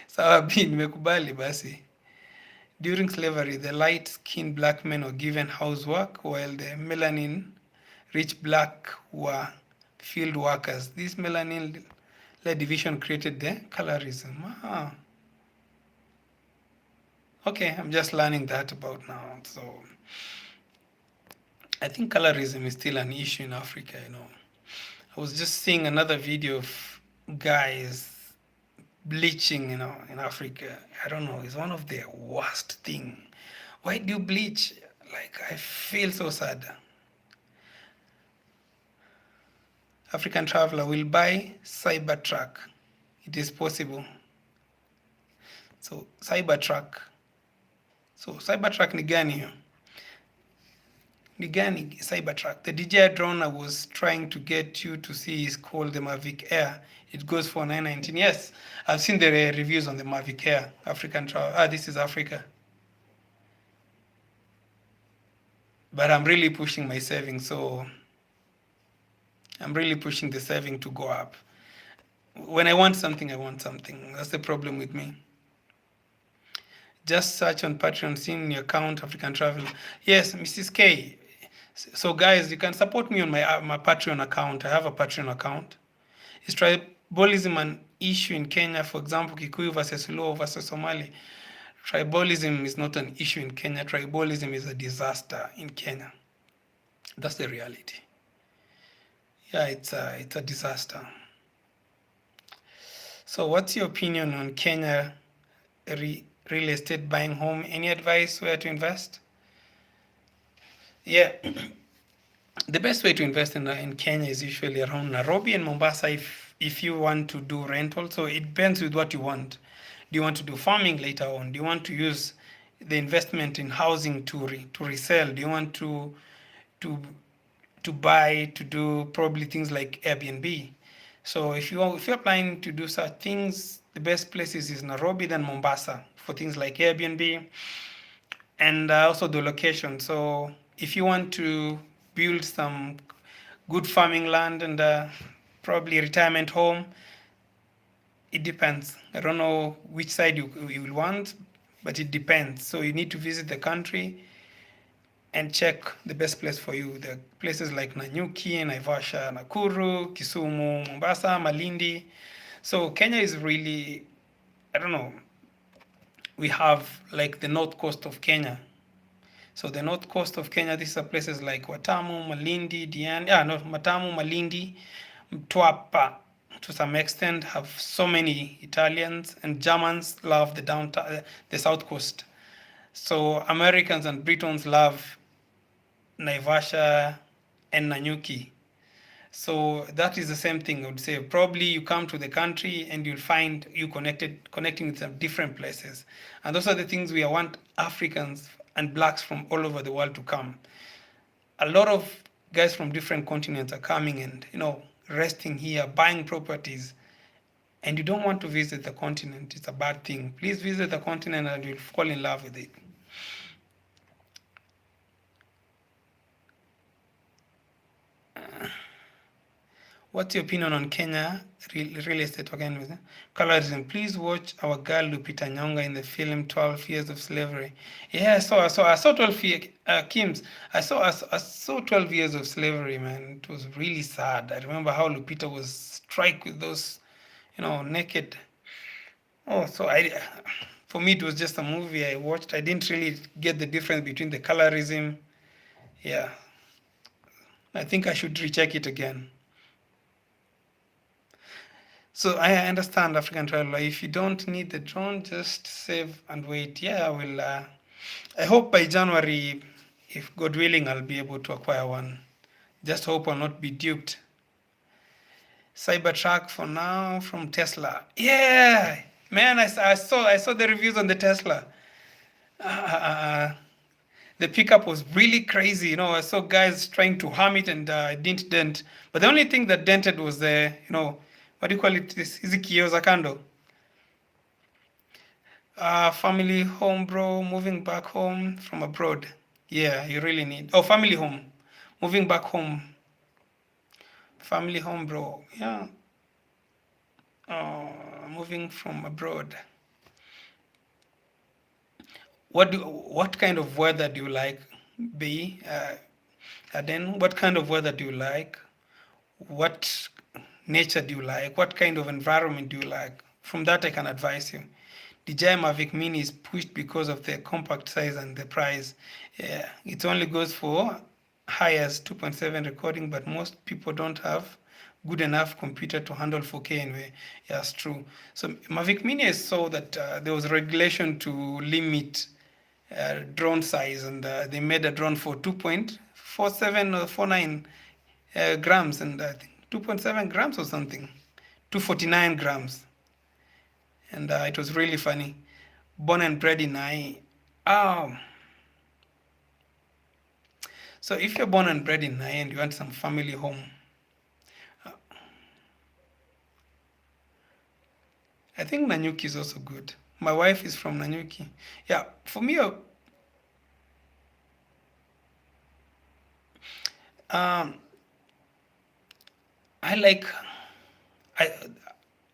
sawa bi nimekubali basi. During slavery, the light-skinned black men were given housework while the melanin-rich black were field workers. This melanin-led division created the colorism. Ah. Okay, I'm just learning that about now. So I think colorism is still an issue in Africa, I was just seeing another video of guys bleaching, in Africa. I don't know, it's one of the worst thing. Why do you bleach? Like, I feel so sad. African traveler will buy Cybertruck. It is possible. So Cybertruck. So Cybertruck ni gani hiyo? Ni gani Cybertruck? The DJI drone I was trying to get you to see is called the Mavic Air. It goes for 919. Yes, I've seen the reviews on the Mavic Air. African travel. This is Africa. But I'm really pushing my saving, so I'm really pushing the saving to go up. When I want something, I want something. That's the problem with me. Just search on Patreon, see in your account, African Travel. Yes, Mrs. K. So guys, you can support me on my Patreon account. I have a Patreon account. Is tribalism an issue in Kenya? For example, Kikuyu versus Luo versus Somali. Tribalism is not an issue in Kenya. Tribalism is a disaster in Kenya. That's the reality. Yeah, it's a disaster. So what's your opinion on Kenya real estate, buying home? Any advice where to invest? Yeah, the best way to invest in Kenya is usually around Nairobi and Mombasa if you want to do rental. So it depends with what you want. Do you want to do farming later on? Do you want to use the investment in housing to resell? Do you want to to buy, to do probably things like Airbnb? So if you're planning to do such things, the best places is Nairobi then Mombasa for things like Airbnb, and also the location. So if you want to build some good farming land and probably retirement home, it depends. I don't know which side you will want, but it depends. So you need to visit the country and check the best place for you. The places like Nanyuki, Naivasha, Nakuru, Kisumu, Mombasa, Malindi. So Kenya is really, I don't know, we have like the north coast of Kenya. So the north coast of Kenya, these are places like Watamu, Malindi, Diani, no, Matamu, Malindi, Mtwapa, to some extent, have so many Italians, and Germans love the downtown, the south coast. So Americans and Britons love Naivasha and Nanyuki. So that is the same thing I would say. Probably you come to the country and you'll find you connecting with some different places. And those are the things we want Africans and blacks from all over the world to come. A lot of guys from different continents are coming and, resting here, buying properties. And you don't want to visit the continent. It's a bad thing. Please visit the continent and you'll fall in love with it. What's your opinion on Kenya real estate again? Colorism. Please watch our girl Lupita Nyong'o in the film 12 Years of Slavery. Yeah, I saw 12 years, Kims. I saw 12 Years of Slavery, man. It was really sad. I remember how Lupita was struck with those, naked. Oh, for me, it was just a movie I watched. I didn't really get the difference between the colorism. Yeah, I think I should recheck it again. So I understand, African traveler. If you don't need the drone, just save and wait. Yeah, I will. I hope by January, if God willing, I'll be able to acquire one. Just hope I'll not be duped. Cybertruck for now from Tesla. Yeah, man, I saw the reviews on the Tesla. The pickup was really crazy. I saw guys trying to harm it and it didn't dent. But the only thing that dented was what do you call it? Hizi kioo za kando. Family home, bro. Moving back home from abroad. Yeah, you really need. Oh, family home. Moving back home. Family home, bro. Yeah. Moving from abroad. What kind of weather do you like? B. Then what kind of weather do you like? What nature do you like? What kind of environment do you like? From that, I can advise you. DJI Mavic Mini is pushed because of the compact size and the price. Yeah, it only goes for high as 2.7 recording, but most people don't have good enough computer to handle 4K anyway. Yeah, that's true. So Mavic Mini, I saw that there was regulation to limit drone size, and they made a drone for 2.47 or 49 grams, and I think 2.7 grams or something, 249 grams. And it was really funny. Born and bred in Um, so if you're born and bred in Nai and you want some family home, I think Nanyuki is also good. My wife is from Nanyuki. Yeah, for me, um, I like. I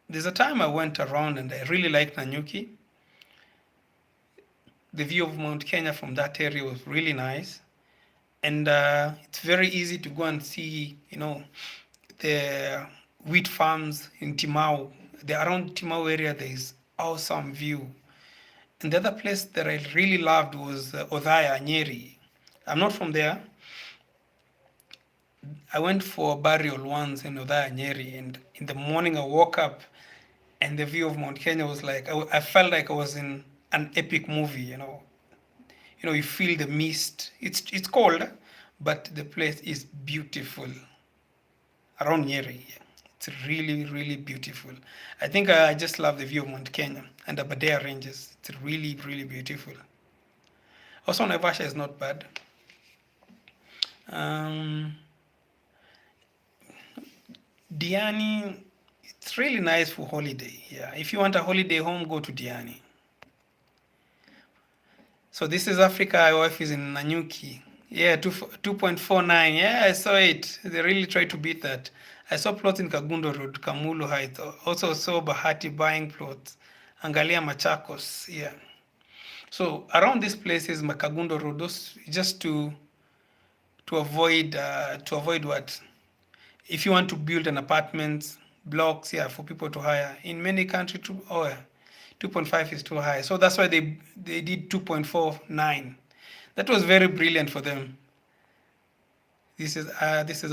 there's a time I went around and I really liked Nanyuki. The view of Mount Kenya from that area was really nice, and it's very easy to go and see. The wheat farms in Timau. The around Timau area, there is awesome view. And the other place that I really loved was Odhaya, Nyeri. I'm not from there. I went for a burial once in Odhaya, Nyeri, and in the morning I woke up and the view of Mount Kenya was like, I felt like I was in an epic movie, you feel the mist. It's cold, but the place is beautiful around Nyeri. It's really, really beautiful. I think I just love the view of Mount Kenya and the Aberdare Ranges. It's really, really beautiful. Also, Naivasha is not bad. Um, Diani, it's really nice for holiday. Yeah, if you want a holiday home, go to Diani. So this is Africa. My wife is in Nanyuki. Yeah, 2.49. Yeah, I saw it. They really tried to beat that. I saw plots in Kagundo Road, Kamulu Heights. Also saw Bahati buying plots. Angalia Machakos. Yeah. So around these places, Makagundo Road, those just to avoid what, if you want to build an apartment blocks, yeah, for people to hire in many countries, 2.5 is too high. So that's why they did 2.49. That was very brilliant for them. This is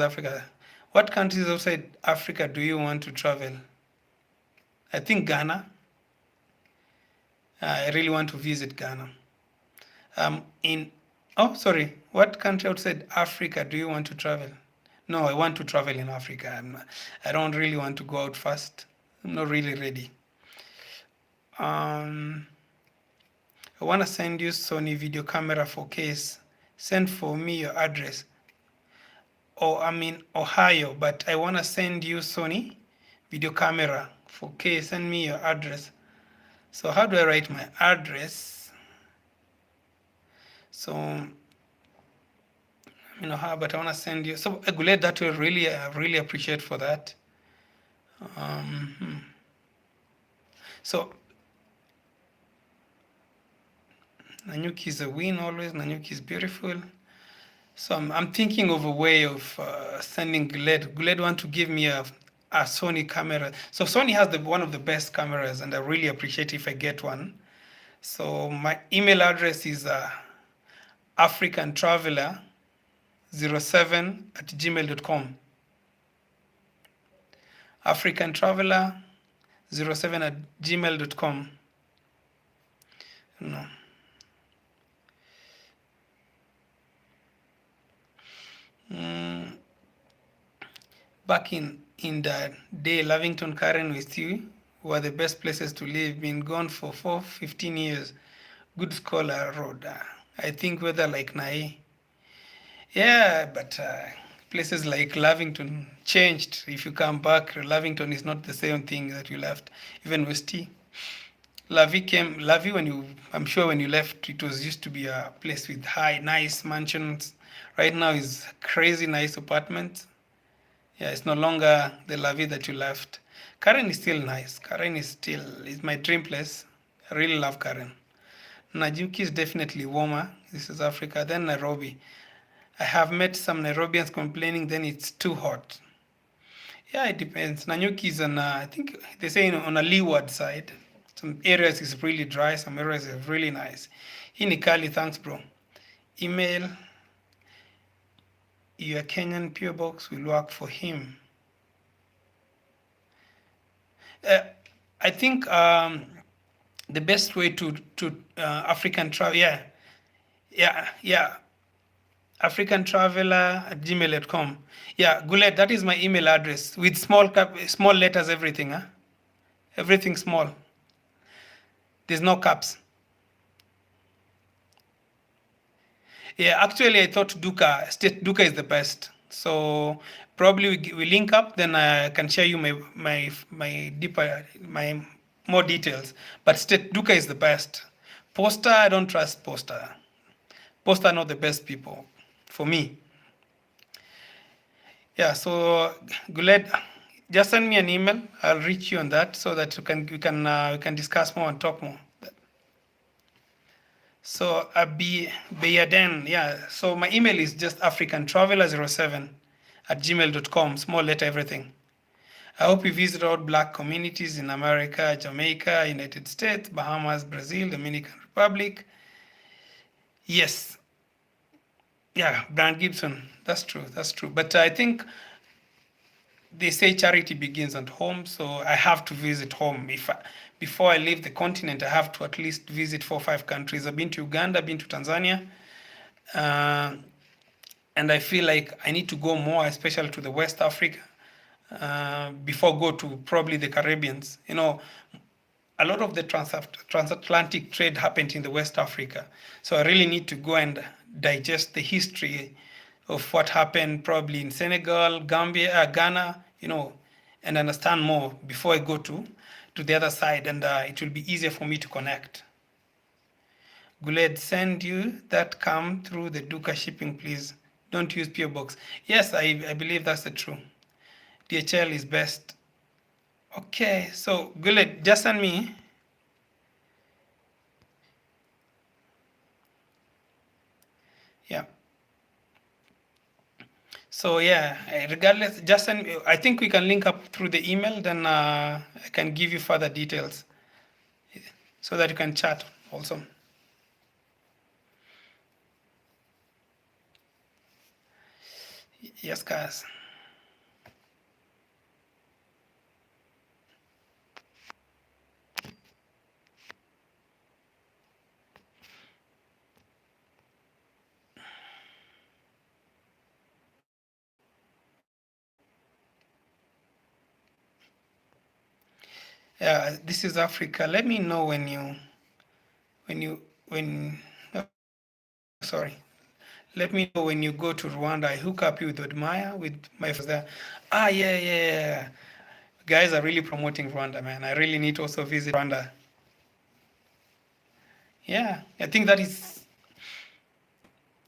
Africa. What countries outside Africa do you want to travel? I think Ghana. I really want to visit Ghana. In Oh, sorry. What country outside Africa do you want to travel? No, I want to travel in Africa. I don't really want to go out first. I'm not really ready. Um, I want to send you Sony video camera for case. Send for me your address. Oh, I'm in Ohio, but I want to send you Sony video camera for case. Send me your address. So how do I write my address? So how, but I want to send you. So Guled, that will really, really appreciate for that. So Nanyuki is a win always. Nanyuki is beautiful. So I'm thinking of a way of sending Guled. Guled want to give me a Sony camera. So Sony has one of the best cameras, and I really appreciate if I get one. So my email address is africantraveler07@gmail.com. africantraveler07@gmail.com. No. Back in the day, Lavington, Karen, with you were the best places to live. Been gone for 15 years. Good scholar road. I think weather like Nai. Yeah, but places like Lavington changed. If you come back, Lavington is not the same thing that you left. Even Westy. Lavi when I'm sure when you left, it was used to be a place with high, nice mansions. Right now is crazy nice apartments. Yeah, it's no longer the Lavi that you left. Karen is still nice. Karen is my dream place. I really love Karen. Najuki is definitely warmer. This is Africa. Then Nairobi. I have met some Nairobians complaining then it's too hot. Yeah, it depends. Nanyuki is I think they say on a leeward side. Some areas is really dry, some areas is really nice. Hinikali, thanks, bro. Email, your Kenyan PO box will work for him. Uh, I think the best way to African travel, yeah, African traveler at gmail.com. Yeah, Gulet, that is my email address with small letters, everything, huh? Everything small. There's no caps. Yeah, actually, I thought Duka is the best. So probably we link up, then I can share you my deeper my more details. But State Duka is the best. Poster, I don't trust Poster. Poster are not the best people for me. Yeah. So Guled, just send me an email. I'll reach you on that so that we can discuss more and talk more. So Abi Bayaden, yeah. So my email is just africantraveler07 at gmail.com, small letter everything. I hope you visit all black communities in America, Jamaica, United States, Bahamas, Brazil, Dominican Republic. Yes, yeah, Brian Gibson. That's true. That's true. But I think they say charity begins at home, so I have to visit home. Before I leave the continent, I have to at least visit 4 or 5 countries. I've been to Uganda, been to Tanzania, uh, and I feel like I need to go more, especially to the West Africa, before go to probably the Caribbeans. A lot of the transatlantic trade happened in the West Africa, so I really need to go and digest the history of what happened probably in Senegal, Gambia, Ghana, and understand more before I go to the other side, and it will be easier for me to connect. Guled, send you that come through the Duka shipping, please. Don't use PO box. Yes, I believe that's the true. DHL is best. Okay, so Guled, just send me. Yeah. So yeah, regardless, just send me. I think we can link up through the email. Then I can give you further details so that you can chat also. Yes, guys. Yeah, this is Africa. Let me know when sorry. Let me know when you go to Rwanda. I hook up you with Admire with my friends there. Ah, yeah, yeah, yeah. Guys are really promoting Rwanda, man. I really need to also visit Rwanda. Yeah, I think that is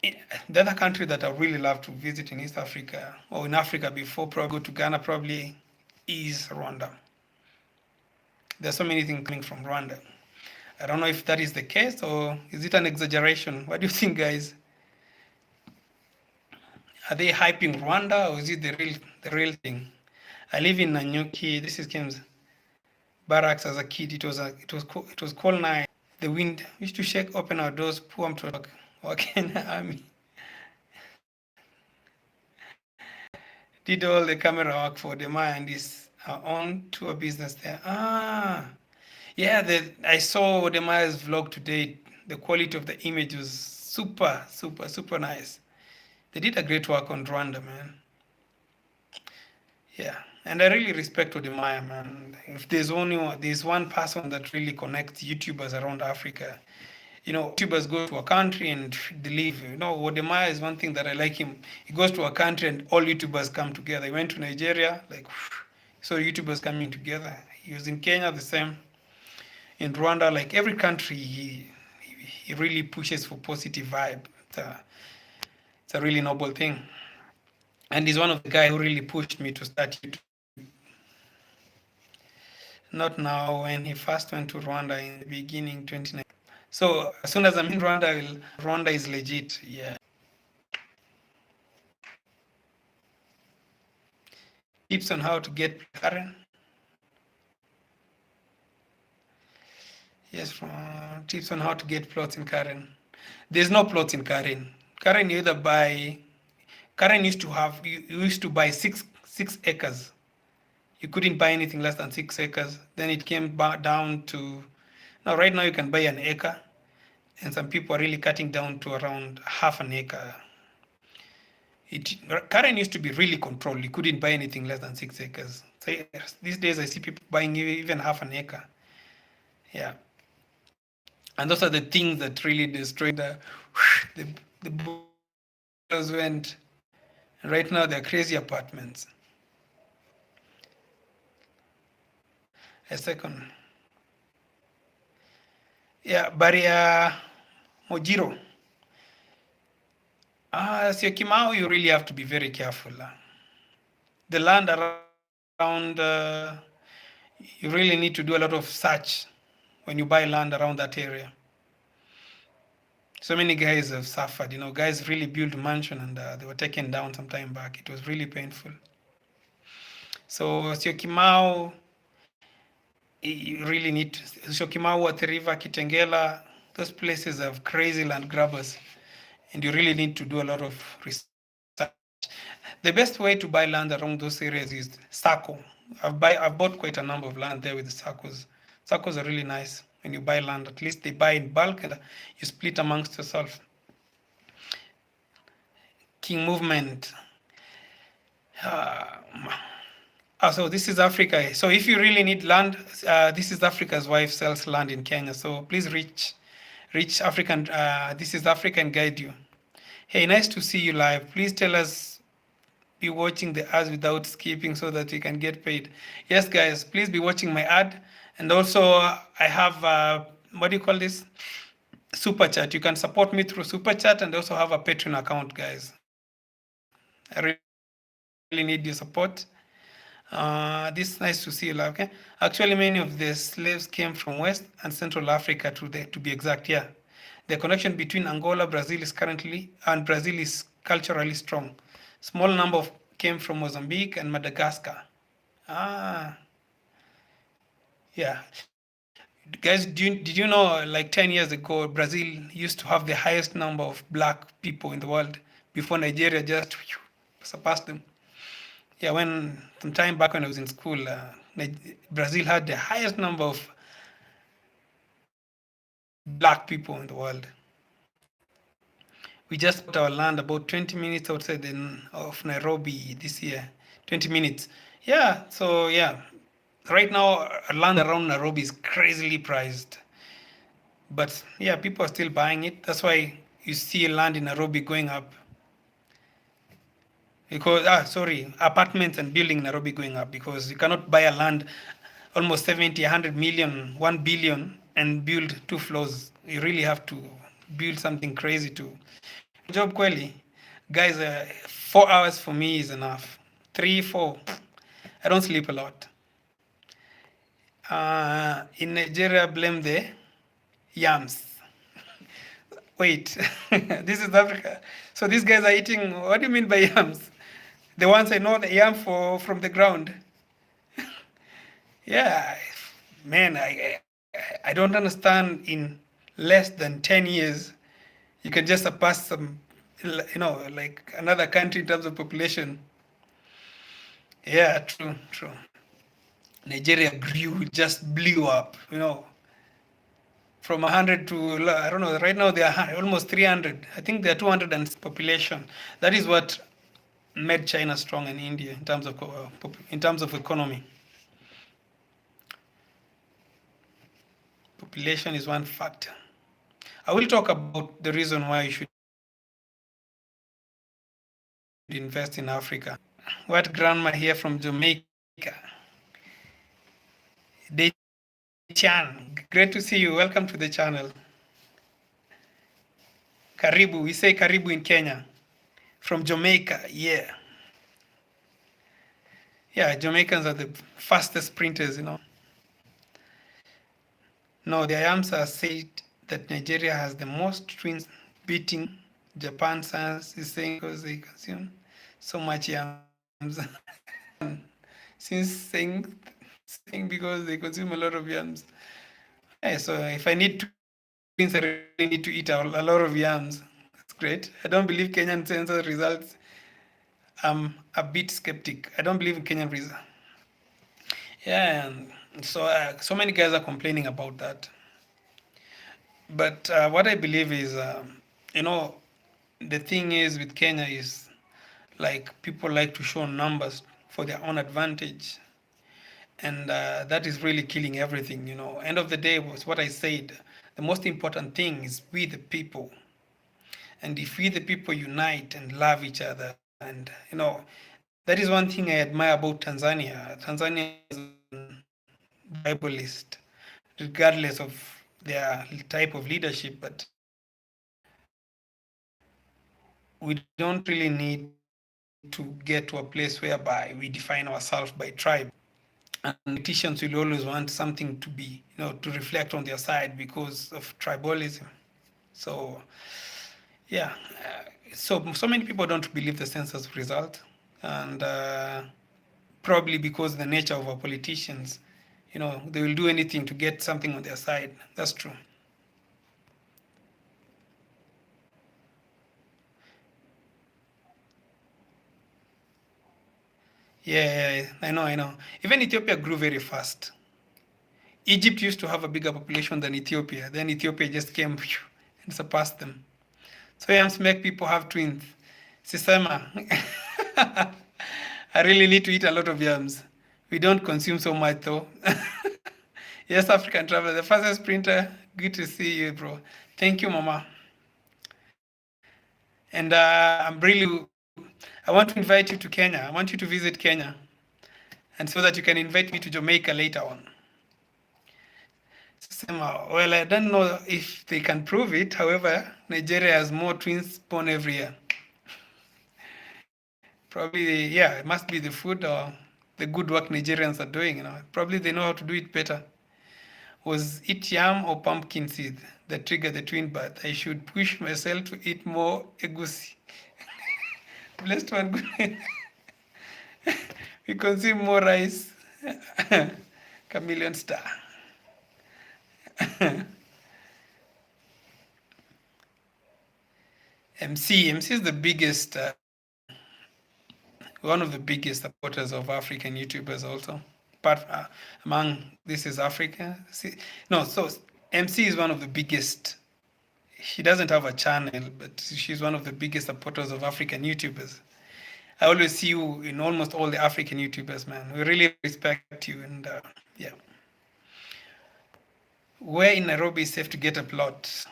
the other country that I really love to visit in East Africa or in Africa before probably go to Ghana probably is Rwanda. There's so many things coming from Rwanda. I don't know if that is the case or is it an exaggeration? What do you think, guys? Are they hyping Rwanda or is it the real thing? I live in Nanyuki. This is Kim's barracks as a kid. It was cold night. The wind used to shake open our doors. Poor Mtotok. Working army. Did all the camera work for the man and his own tour business there. Ah, yeah. I saw the Maya's vlog today. The quality of the image was super, super, super nice. They did a great work on Rwanda, man. Yeah, and I really respect Odemaya, man. If there's one person that really connects YouTubers around Africa, YouTubers go to a country and they leave. Odemaya is one thing that I like him. He goes to a country and all YouTubers come together. He went to Nigeria, like, so YouTubers coming together. He was in Kenya, the same. In Rwanda, like every country, he really pushes for positive vibe. It's a really noble thing. And he's one of the guys who really pushed me to start YouTube. Not now, when he first went to Rwanda in the beginning, 2019. So as soon as I'm in Rwanda, Rwanda is legit. Yeah. Tips on how to get Karen. Yes, from tips on how to get plots in Karen. There's no plots in Karen. Karen, you either buy. Karen used to have. You used to buy six acres. You couldn't buy anything less than 6 acres. Then it came back down to. Now, right now, you can buy an acre, and some people are really cutting down to around half an acre. Karen used to be really controlled. You couldn't buy anything less than 6 acres. So these days, I see people buying even half an acre. Yeah, and those are the things that really destroy the The bulldozers went, and right now they're crazy apartments. A second. Yeah, Baria Mojiro. So Kimau, you really have to be very careful. The land around, you really need to do a lot of search when you buy land around that area. So many guys have suffered. Guys really built mansion and they were taken down some time back. It was really painful. So Syokimau, you really need Syokimau, Water River, Kitengela, those places have crazy land grabbers, and you really need to do a lot of research. The best way to buy land around those areas is SACCO. I've bought quite a number of land there with the SACCOs. SACCOs are really nice when you buy land. At least they buy in bulk and you split amongst yourself. King movement. Uh, so this is Africa. So if you really need land, this is Africa's wife sells land in Kenya. So please reach African. This is Africa and guide you. Hey, nice to see you live. Please tell us, be watching the ads without skipping so that you can get paid. Yes, guys, please be watching my ad. And also, I have, what do you call this? Super chat. You can support me through super chat and also have a Patreon account, guys. I really need your support. This is nice to see you live. Okay. Actually, many of the slaves came from West and Central Africa to be exact. Yeah. The connection between Angola, Brazil is currently and Brazil is culturally strong. Small number of came from Mozambique and Madagascar. Ah, yeah. Guys, did you know like 10 years ago, Brazil used to have the highest number of black people in the world before Nigeria just surpassed them? Yeah, when some time back when I was in school, Brazil had the highest number of black people in the world. We just bought our land about 20 minutes outside of Nairobi this year. 20 minutes. Yeah, so yeah, right now land around Nairobi is crazily priced. But yeah, people are still buying it. That's why you see land in Nairobi going up. Because, apartments and building in Nairobi going up because you cannot buy a land almost 70, 100 million, 1 billion and build 2 floors. You really have to build something crazy to. Job kweli, guys, 4 hours for me is enough. 3, 4. I don't sleep a lot. In Nigeria, blame the yams. Wait, this is Africa. So these guys are eating. What do you mean by yams? The ones I know, the yam from the ground. Yeah, man, I don't understand. In less than 10 years, you can just surpass some, like another country in terms of population. Yeah, true, true. Nigeria grew, just blew up. From 100 to, I don't know. Right now they are almost 300. I think they are 200 and population. That is what made China strong in India in terms of economy. Population is one factor. I will talk about the reason why you should invest in Africa. What grandma here from Jamaica? Dechan, great to see you. Welcome to the channel. Karibu, we say Karibu in Kenya. From Jamaica, yeah. Yeah, Jamaicans are the fastest sprinters. No, the IAMSA said that Nigeria has the most twins, beating Japan. Science is saying because they consume so much yams. Since saying because they consume a lot of yams. Hey, so if I need twins, I really need to eat a lot of yams. That's great. I don't believe Kenyan census results. I'm a bit skeptic. I don't believe in Kenyan results. Yeah, and so many guys are complaining about that. But what I believe is, you know, the thing is with Kenya is like people like to show numbers for their own advantage, and that is really killing everything. End of the day was what I said. The most important thing is we the people, And if we the people unite and love each other, and that is one thing I admire about Tanzania. Tanzania is on the Bible list, regardless of their type of leadership. But we don't really need to get to a place whereby we define ourselves by tribe. And politicians will always want something to be, to reflect on their side because of tribalism. So, yeah, so many people don't believe the census result, and probably because the nature of our politicians, they will do anything to get something on their side. That's true. Yeah, I know. Even Ethiopia grew very fast. Egypt used to have a bigger population than Ethiopia. Then Ethiopia just came and surpassed them. So yams make people have twins. Sisema, I really need to eat a lot of yams. We don't consume so much though. Yes, African traveler, the fastest sprinter. Good to see you, bro. Thank you, Mama. And I want to invite you to Kenya. I want you to visit Kenya, and so that you can invite me to Jamaica later on. Well, I don't know if they can prove it. However, Nigeria has more twins born every year. Probably, yeah, it must be the food or the good work Nigerians are doing. Probably they know how to do it better. Was it yam or pumpkin seed that triggered the twin birth? I should push myself to eat more egusi. Blessed one, good. We consume more rice. Chameleon star. MC is the biggest, one of the biggest supporters of African YouTubers also. But among this is Africa. See, no, so MC is one of the biggest. She doesn't have a channel, but she's one of the biggest supporters of African YouTubers. I always see you in almost all the African YouTubers, man. We really respect you, and yeah. Where in Nairobi is safe to get a plot?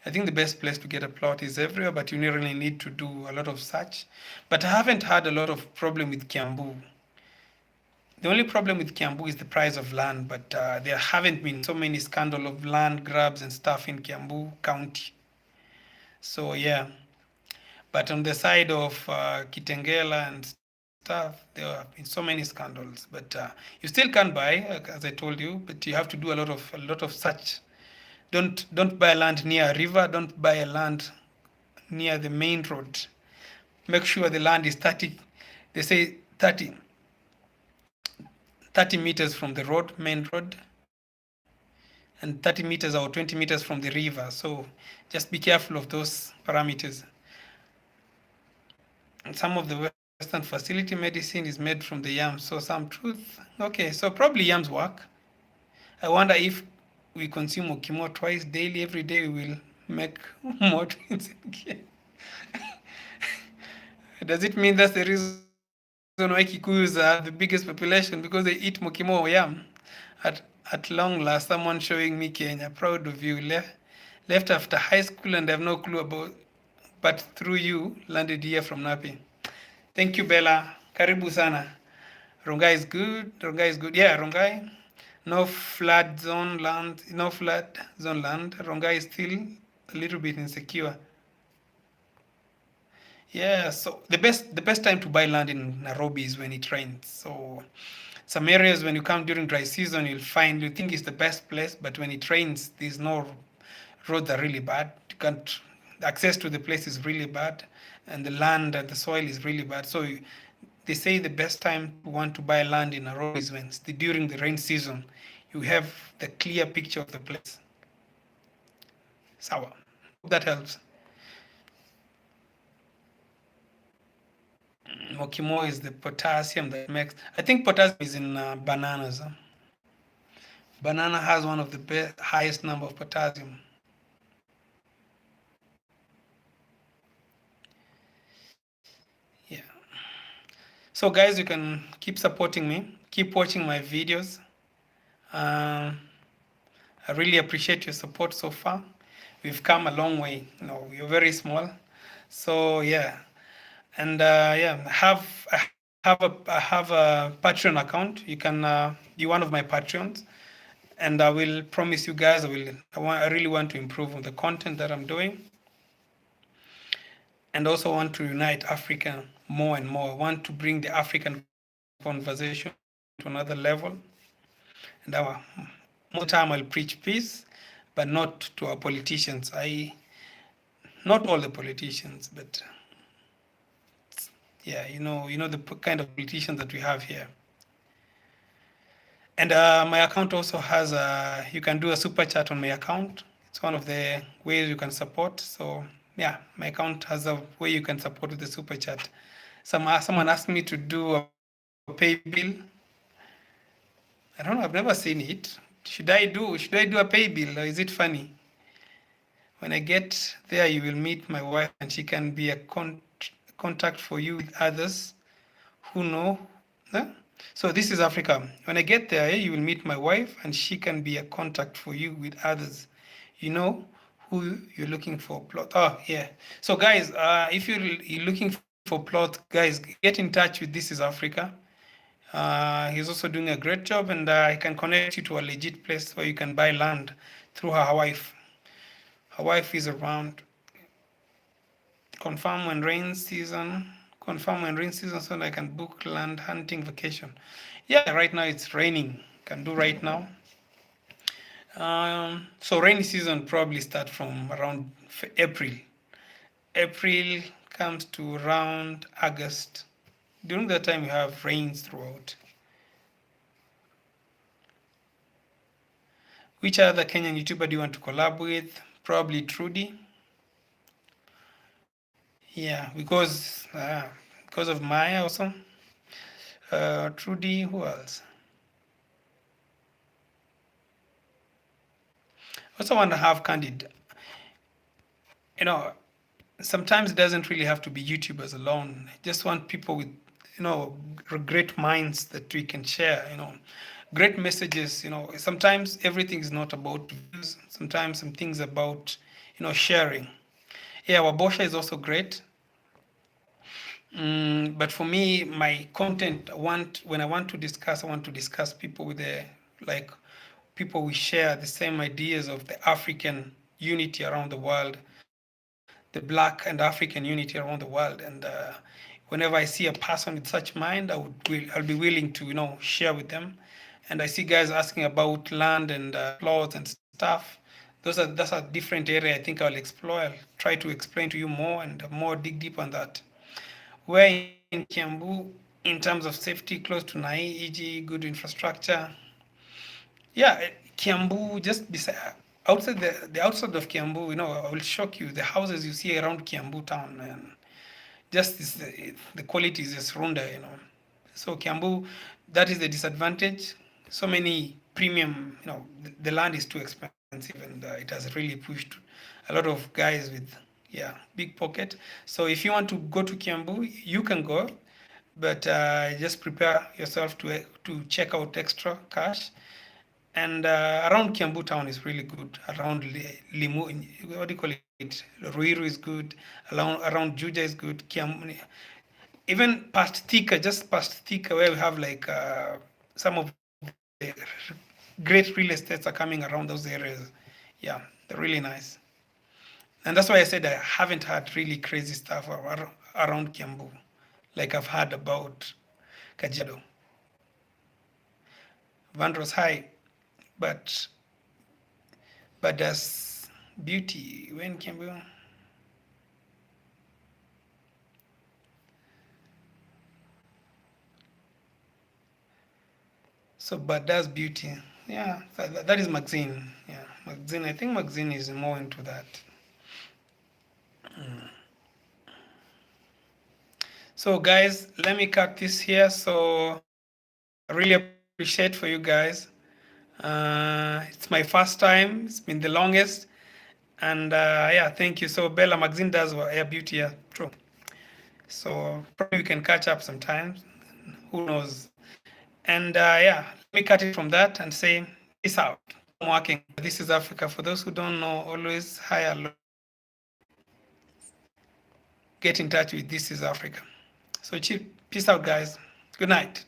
I think the best place to get a plot is everywhere, but you really need to do a lot of search. But I haven't had a lot of problem with Kiambu. The only problem with Kiambu is the price of land, but there haven't been so many scandal of land grabs and stuff in Kiambu County. So yeah, but on the side of Kitengela and stuff, there have been so many scandals. But you still can buy, as I told you, but you have to do a lot of search. Don't buy land near a river. Don't buy a land near the main road. Make sure the land is 30. They say 30 meters from the road, main road, and 30 meters or 20 meters from the river. So just be careful of those parameters. And some of the Western facility medicine is made from the yams. So some truth. Okay, so probably yams work. I wonder if we consume okimo twice daily, every day we will make more twins again. Does it mean that's the reason why Kikuyus are the biggest population? Because they eat mokimo or yam? At long last, someone showing me Kenya. Proud of you. Left after high school and I have no clue about, but through you, landed here from Napi. Thank you, Bella. Karibu sana. Rongai is good. Rongai is good. Yeah, Rongai. No flood zone land. No flood zone land. Rongai is still a little bit insecure. Yeah, so the best time to buy land in Nairobi is when it rains. So some areas when you come during dry season, you think it's the best place, but when it rains, there's no roads are really bad. You can't access to the place is really bad, and the land and the soil is really bad. So they say the best time to want to buy land in Nairobi is when during the rain season. You have the clear picture of the place. Sawa. Hope that helps. Mokimo is the potassium that makes. I think potassium is in bananas. Banana has one of the highest number of potassium. Yeah. So guys, you can keep supporting me. Keep watching my videos. Um, I really appreciate your support so far. We've come a long way. You're very small. So yeah. And yeah, I have a Patreon account. You can be one of my Patreons, and I will promise you guys I really want to improve on the content that I'm doing, and also want to unite Africa more and more. I want to bring the African conversation to another level. And most of the time I'll preach peace, but not to our politicians. Not all the politicians, but yeah, you know the kind of politicians that we have here. And my account also has you can do a super chat on my account. It's one of the ways you can support. So yeah, my account has a way you can support with the super chat. Someone asked me to do a pay bill. I don't know. I've never seen it. Should I do a pay bill, or is it funny? When I get there, you will meet my wife, and she can be a contact for you with others who know. Huh? So this is Africa. When I get there, you will meet my wife, and she can be a contact for you with others. You know who you're looking for plot. Oh yeah. So guys, if you're looking for plot, guys, get in touch with This Is Africa. He's also doing a great job, and I can connect you to a legit place where you can buy land through her wife. Her wife is around. Confirm when rain season. Confirm when rain season so that I can book land hunting vacation. Yeah, right now it's raining. Can do right now. So rainy season probably start from around April. April comes to around August. During that time, we have rains throughout. Which other Kenyan YouTuber do you want to collab with? Probably Trudy. Yeah, because of Maya also. Trudy, who else? Also want to have Candid. You know, sometimes it doesn't really have to be YouTubers alone. I just want people with, great minds that we can share, great messages. Sometimes everything is not about views. Sometimes some things about, sharing. Yeah, Wabosha is also great. But for me, my content, when I want to discuss, I want to discuss people with like, people we share the same ideas of the African unity around the world, the Black and African unity around the world. And whenever I see a person with such mind, I'll be willing to share with them. And I see guys asking about land and plots and stuff. That's a different area. I think I'll explore. I'll try to explain to you more and more, dig deep on that. Where in Kiambu, in terms of safety, close to Nai, e.g., good infrastructure. Yeah, Kiambu, just beside, outside the outside of Kiambu, I will shock you. The houses you see around Kiambu town, and just the quality is just runda. So Kiambu, that is the disadvantage. So many premium, the land is too expensive, and it has really pushed a lot of guys with, yeah, big pocket. So if you want to go to Kiambu, you can go, but just prepare yourself to check out extra cash. And around Kiambu town is really good. Around Limu, what do you call it? Ruiru is good. Around Juja is good. Even past Thika, just past Thika, where we have like some of the great real estates are coming around those areas. Yeah, they're really nice. And that's why I said I haven't had really crazy stuff around Kiambu, like I've heard about Kajiado. Vandro's high, but does beauty when Kiambu. So, but does beauty. Yeah, that is Maxine. Yeah, Maxine. I think Maxine is more into that. So, guys, let me cut this here. So, I really appreciate for you guys. It's my first time. It's been the longest. And yeah, thank you. So, Bella, Maxine does Air Beauty. Yeah, true. So, probably we can catch up sometimes. Who knows? And yeah, let me cut it from that and say, peace out. working. This is Africa. For those who don't know, always hire low. Get in touch with This is Africa. So, cheap. Peace out, guys. Good night.